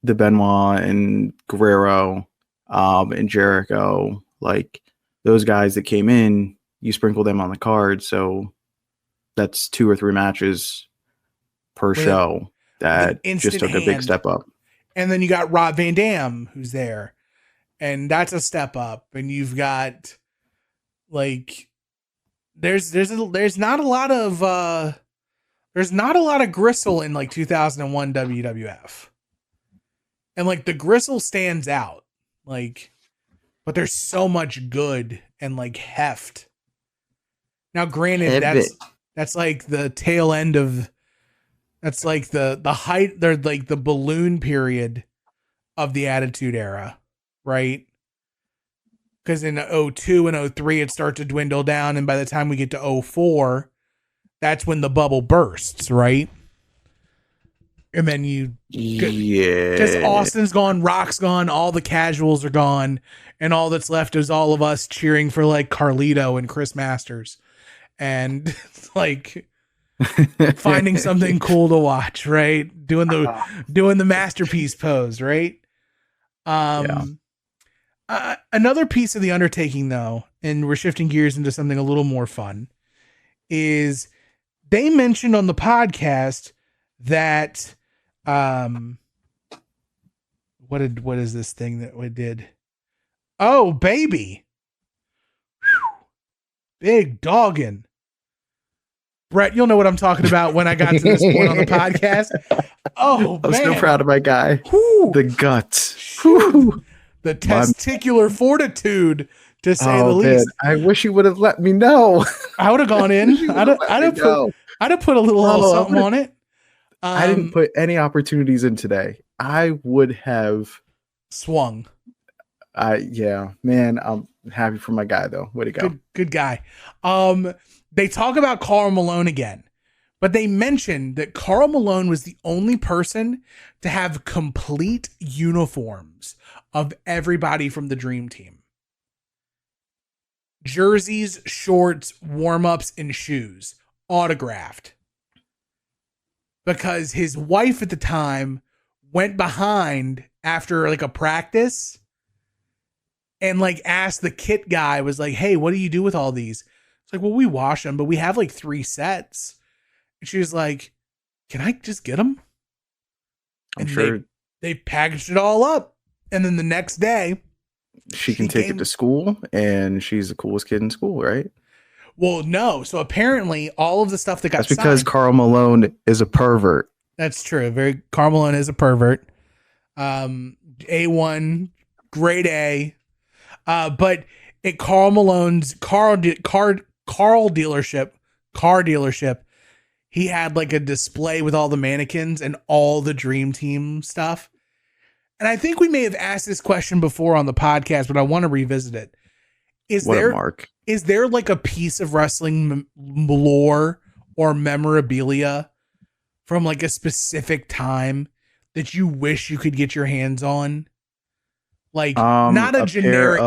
Benoit and Guerrero and Jericho, like those guys that came in, you sprinkle them on the card, so that's 2 or 3 matches per show that just took a big step up. And then you got Rob Van Dam who's there, and that's a step up. And you've got like there's not a lot of gristle in like 2001 WWF. And like the gristle stands out, like, but there's so much good and like heft Now, granted, that's like the tail end of, that's like the height, they're like the balloon period of the Attitude Era, right? Because in 02 and 03, it starts to dwindle down. And by the time we get to 04, that's when the bubble bursts, right? And then because Austin's gone, Rock's gone, all the casuals are gone, and all that's left is all of us cheering for like Carlito and Chris Masters, and like finding something cool to watch, right? Doing the masterpiece pose, right? Another piece of the Undertaking, though, and we're shifting gears into something a little more fun, is they mentioned on the podcast that what is this thing that we did? Oh, baby. Whew. Big doggin'. Brett, you'll know what I'm talking about when I got to this point on the podcast. Oh, I'm man. so proud of my guy. Whew. The guts. Whew. The testicular fortitude, to say the least. Man. I wish you would have let me know. I would have gone in. I'd have put a little something on it. I didn't put any opportunities in today. I would have swung. Yeah, man. I'm happy for my guy though. Way to go. Good guy. They talk about Karl Malone again, but they mentioned that Karl Malone was the only person to have complete uniforms of everybody from the Dream Team. Jerseys, shorts, warm-ups, and shoes. Autographed. Because his wife at the time went behind after like a practice and like asked the kit guy, was like, hey, what do you do with all these? It's like, well, we wash them, but we have like 3 sets. And she was like, can I just get them? I'm sure they packaged it all up. And then the next day, she can take it to school, and she's the coolest kid in school, right? Well, no. So apparently all of the stuff that got That's because Karl Malone is a pervert. That's true. Karl Malone is a pervert. A1, grade A. But at Karl Malone's car dealership, he had like a display with all the mannequins and all the Dream Team stuff. And I think we may have asked this question before on the podcast, but I want to revisit it. Is there like a piece of wrestling lore or memorabilia from like a specific time that you wish you could get your hands on? Like not a generic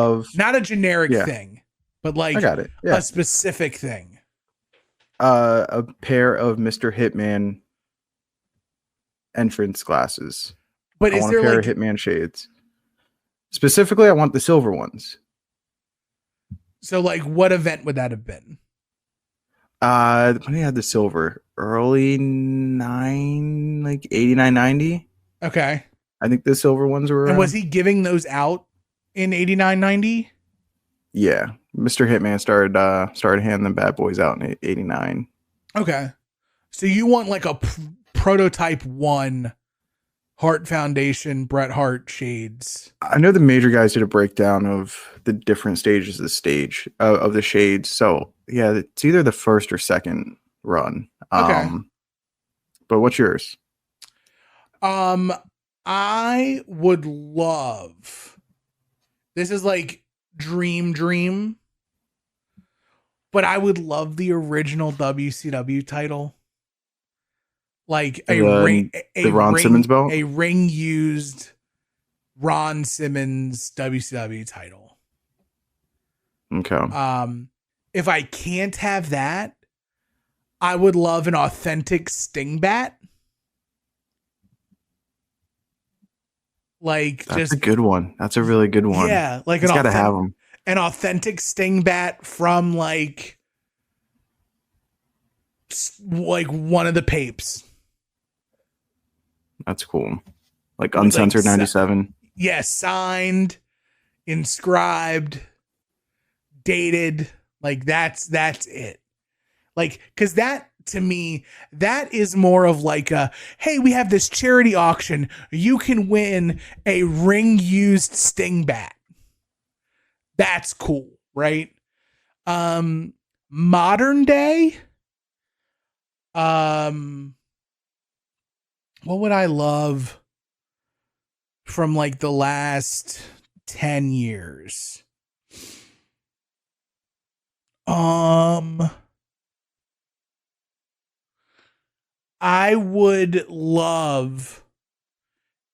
thing, but like I got it. Yeah. A specific thing. A pair of Mr. Hitman entrance glasses. But I want a pair of Hitman shades. Specifically, I want the silver ones. So, like, what event would that have been? When he had the silver, early 89, 90. Okay. I think the silver ones were around. And was he giving those out in 89, 90? Yeah. Mr. Hitman started handing them bad boys out in 89. Okay. So you want like a prototype 1 Hart Foundation, Bret Hart shades. I know the major guys did a breakdown of the different stages of the shades. So yeah, it's either the first or second run. Okay. But what's yours? I would love, this is like dream, but I would love the original WCW title. Like a Ron Simmons belt? A ring used Ron Simmons WCW title. Okay. If I can't have that, I would love an authentic Sting bat. Like that's a good one. That's a really good one. Yeah, like you gotta have them. An authentic Sting bat from like one of the papes. That's cool. Like uncensored 97. Yes, signed, inscribed, dated. Like that's it. Like, cause that to me, that is more of like a, hey, we have this charity auction. You can win a ring used Sting bat. That's cool, right? modern day, what would I love from like the last 10 years? I would love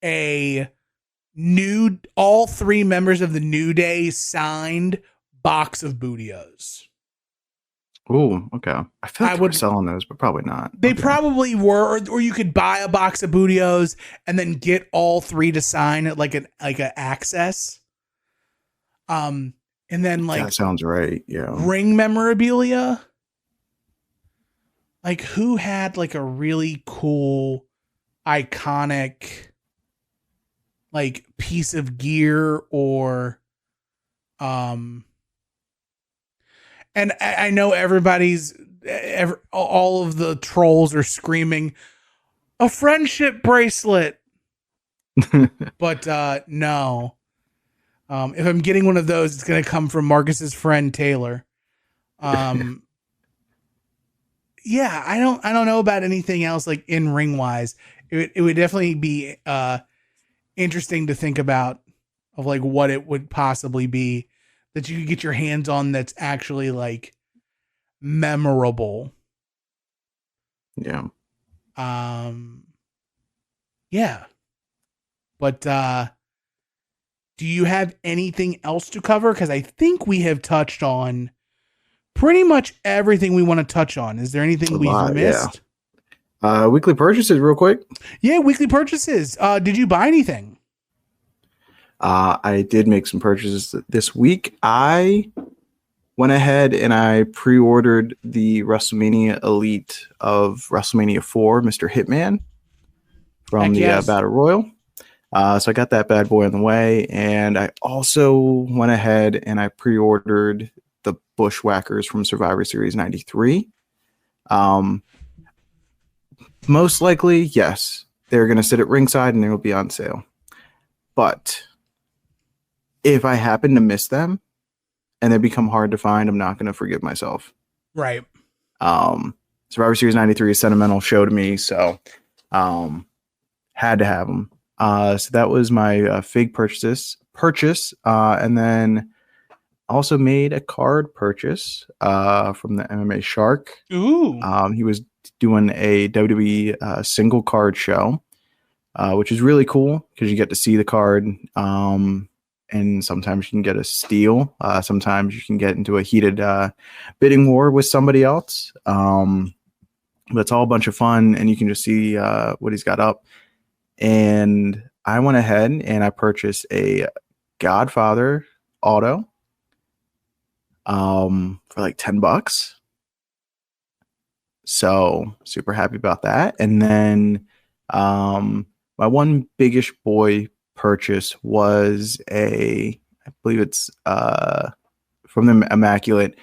a all three members of the New Day signed box of Bootios. Oh, okay. I feel like I they were selling those, but probably not. They probably were, or you could buy a box of Bootios and then get all three to sign it like an access. And then like that sounds right. Yeah. Ring memorabilia. Like who had like a really cool, iconic like piece of gear or and I know all of the trolls are screaming a friendship bracelet. But no. If I'm getting one of those, it's going to come from Marcus's friend Taylor. Yeah, I don't know about anything else like in ring wise. It would definitely be interesting to think about of like what it would possibly be that you could get your hands on that's actually like memorable. Yeah. Yeah. But do you have anything else to cover? Because I think we have touched on pretty much everything we want to touch on. Is there anything we've missed? Yeah. Weekly purchases real quick. Yeah, weekly purchases. Did you buy anything? I did make some purchases this week. I went ahead and I pre-ordered the WrestleMania Elite of WrestleMania 4, Mr. Hitman from the Battle Royal. So I got that bad boy on the way. And I also went ahead and I pre-ordered the Bushwhackers from Survivor Series 93. Most likely, yes, they're going to sit at ringside and they will be on sale. But if I happen to miss them and they become hard to find, I'm not going to forgive myself. Right. Survivor Series 93 is a sentimental show to me, so had to have them. So that was my fig purchase. And then also made a card purchase from the MMA Shark. Ooh. He was doing a WWE single card show, which is really cool because you get to see the card. And sometimes you can get a steal. Sometimes you can get into a heated bidding war with somebody else. But it's all a bunch of fun, and you can just see what he's got up. And I went ahead and I purchased a Godfather auto for like $10. So super happy about that. And then my one biggish boy purchase was I believe it's from the Immaculate.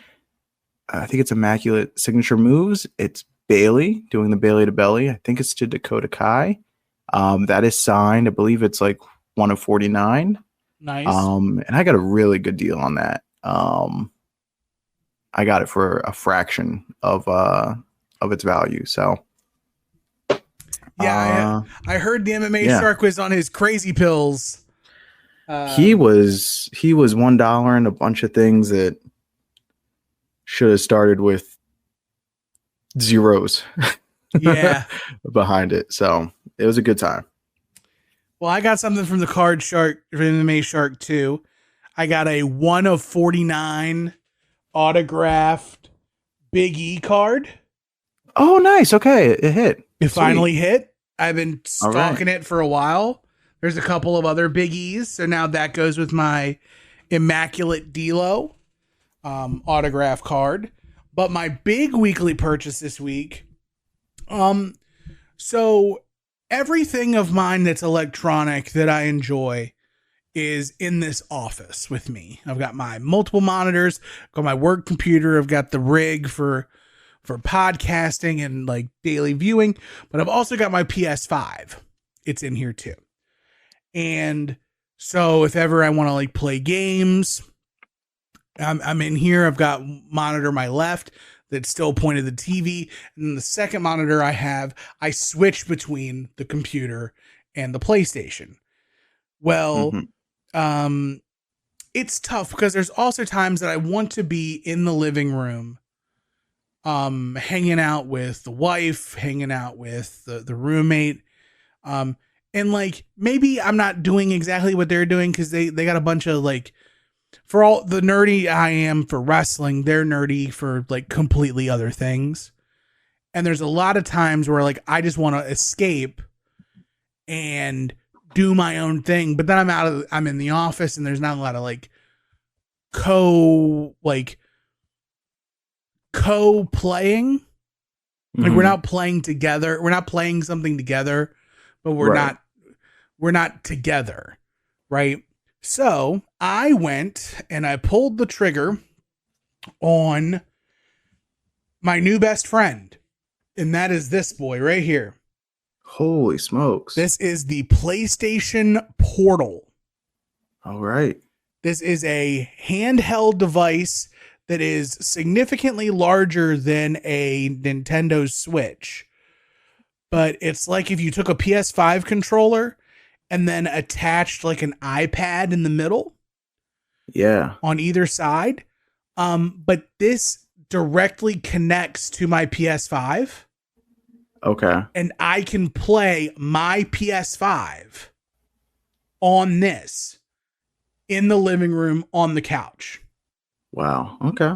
I think it's Immaculate Signature Moves. It's Bailey doing the Bailey to Belly. I think it's to Dakota Kai. That is signed. I believe it's like 1 of 49. Nice. And I got a really good deal on that. I got it for a fraction of its value. So yeah, I heard the MMA Shark was on his crazy pills. He was $1 and a bunch of things that should have started with zeros. Yeah. Behind it. So it was a good time. Well, I got something from the Card Shark, from MMA Shark too. I got a 1 of 49 autographed Big E card. Oh, nice. Okay. It hit. It finally hit. I've been stalking it for a while. There's a couple of other Big E's. So now that goes with my Immaculate D'Lo autograph card. But my big weekly purchase this week. So everything of mine that's electronic that I enjoy is in this office with me. I've got my multiple monitors, I've got my work computer, I've got the rig for podcasting and like daily viewing, but I've also got my PS5. It's in here too. And so if ever I want to like play games, I'm in here. I've got monitor my left that's still pointed at the TV. And then the second monitor I switch between the computer and the PlayStation. Well, it's tough because there's also times that I want to be in the living room, hanging out with the wife, hanging out with the roommate. And like, maybe I'm not doing exactly what they're doing because they got a bunch of like, for all the nerdy I am for wrestling, they're nerdy for like completely other things. And there's a lot of times where like, I just want to escape and do my own thing. But then I'm in the office and there's not a lot of like co-playing. Like we're not playing together. We're not playing something together, but we're not together. Right. So I went and I pulled the trigger on my new best friend. And that is this boy right here. Holy smokes. This is the PlayStation Portal. All right. This is a handheld device that is significantly larger than a Nintendo Switch. But it's like if you took a PS5 controller and then attached like an iPad in the middle. Yeah. On either side. But this directly connects to my PS5. Okay. And I can play my PS5 on this in the living room on the couch. Wow. Okay.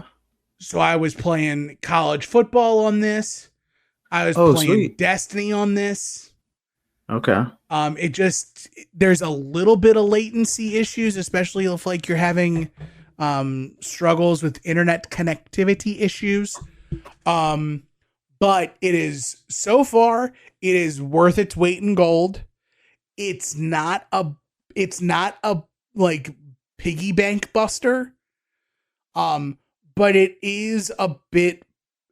So I was playing college football on this. I was playing sweet. Destiny on this. Okay. There's a little bit of latency issues, especially if like you're having struggles with internet connectivity issues. But it is so far, it is worth its weight in gold. It's not a like piggy bank buster. But it is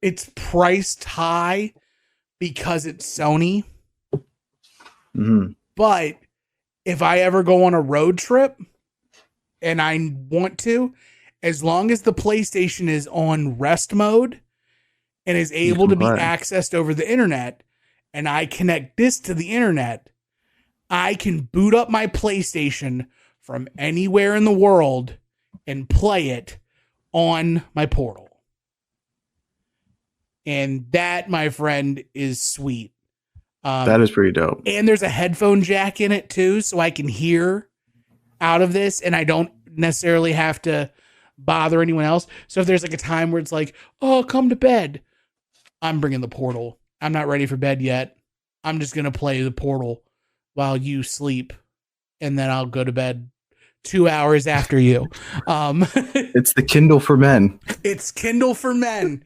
it's priced high because it's Sony. Mm-hmm. But if I ever go on a road trip and I want to, as long as the PlayStation is on rest mode and is able to be accessed over the internet, and I connect this to the internet, I can boot up my PlayStation from anywhere in the world and play it on my Portal. And that, my friend, is sweet. That is pretty dope. And there's a headphone jack in it too, so I can hear out of this and I don't necessarily have to bother anyone else. So if there's like a time where it's like, oh, come to bed, I'm bringing the Portal. I'm not ready for bed yet. I'm just going to play the Portal while you sleep, and then I'll go to bed 2 hours after you. It's the Kindle for men. It's Kindle for men.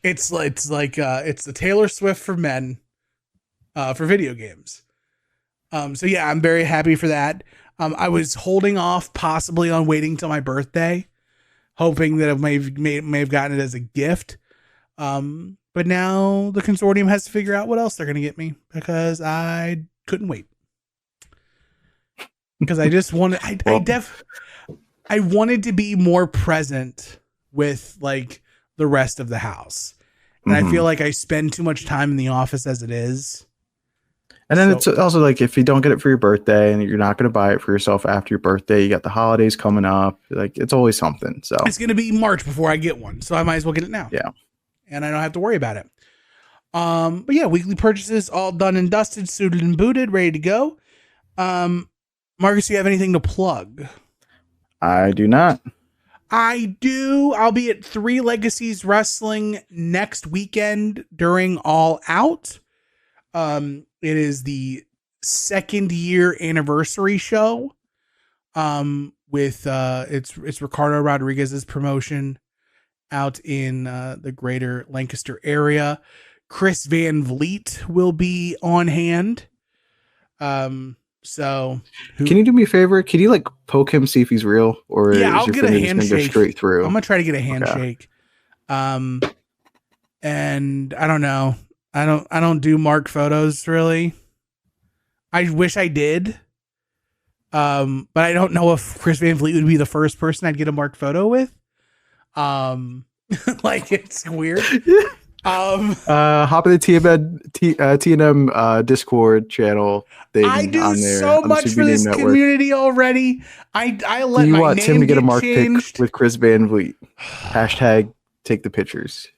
It's the Taylor Swift for men, for video games. So yeah, I'm very happy for that. I was holding off possibly on waiting till my birthday, hoping that I may have gotten it as a gift. But now the consortium has to figure out what else they're going to get me, because I couldn't wait. Because I just wanted, I wanted to be more present with like the rest of the house. And I feel like I spend too much time in the office as it is. And then it's also like, if you don't get it for your birthday and you're not going to buy it for yourself after your birthday, you got the holidays coming up. Like, it's always something. So it's going to be March before I get one. So I might as well get it now. Yeah. And I don't have to worry about it. But yeah, weekly purchases all done and dusted, suited and booted, ready to go. Marcus, do you have anything to plug? I do not. I do. I'll be at 3 Legacies Wrestling next weekend during All Out. It is the 2nd year anniversary show. With it's Ricardo Rodriguez's promotion out in the greater Lancaster area. Chris Van Vliet will be on hand. So can you do me a favor? Can you like poke him, see if he's real, or yeah, I'll get a handshake straight through? I'm gonna try to get a handshake. Okay. And I don't know. I don't do marked photos really. I wish I did. But I don't know if Chris Van Vliet would be the first person I'd get a marked photo with. Like it's weird. Hop in the TNM Discord channel thing. I do on there, so on the much for this community already. I let do you my want name Tim to get a mark changed. pick with Chris Van Vliet? Hashtag take the pictures.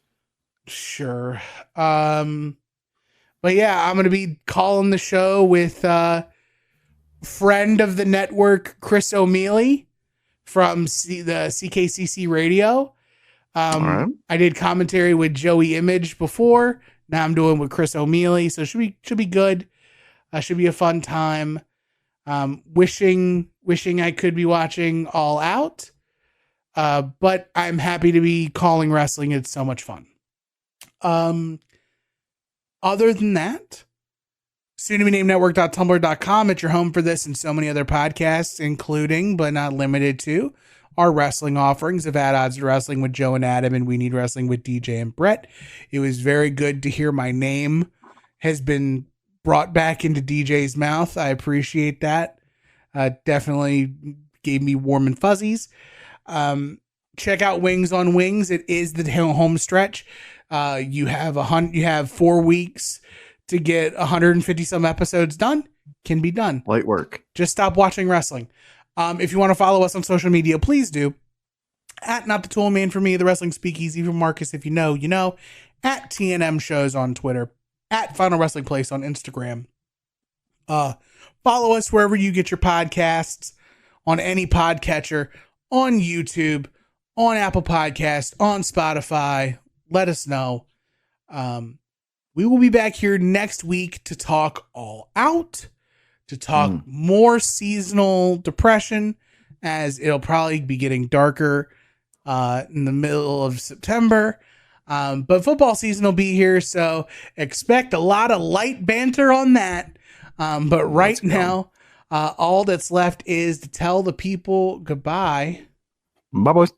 Sure. But yeah, I'm gonna be calling the show with friend of the network Chris O'Mealy from the CKCC Radio. Right. I did commentary with Joey Image before. Now I'm doing with Chris O'Mealy, so should be good. Should be a fun time. Wishing I could be watching All Out, but I'm happy to be calling wrestling. It's so much fun. Other than that, soon to be named network.tumblr.com at your home for this and so many other podcasts, including but not limited to our wrestling offerings of At Odds to Wrestling with Joe and Adam and We Need Wrestling with DJ and Brett. It was very good to hear my name has been brought back into DJ's mouth. I appreciate that. Definitely gave me warm and fuzzies. Check out Wings on Wings. It is the home stretch. You have 4 weeks to get 150 some episodes done. Can be done. Light work. Just stop watching wrestling. If you want to follow us on social media, please do. At Not the Tool Man for me, the Wrestling Speakeasy for Marcus, if you know, you know. At TNM Shows on Twitter. At Final Wrestling Place on Instagram. Follow us wherever you get your podcasts, on any podcatcher, on YouTube, on Apple Podcasts, on Spotify. Let us know. We will be back here next week to talk All Out, to talk more seasonal depression, as it'll probably be getting darker in the middle of September. But football season will be here, so expect a lot of light banter on that. But right now, all that's left is to tell the people goodbye. Bye, boys.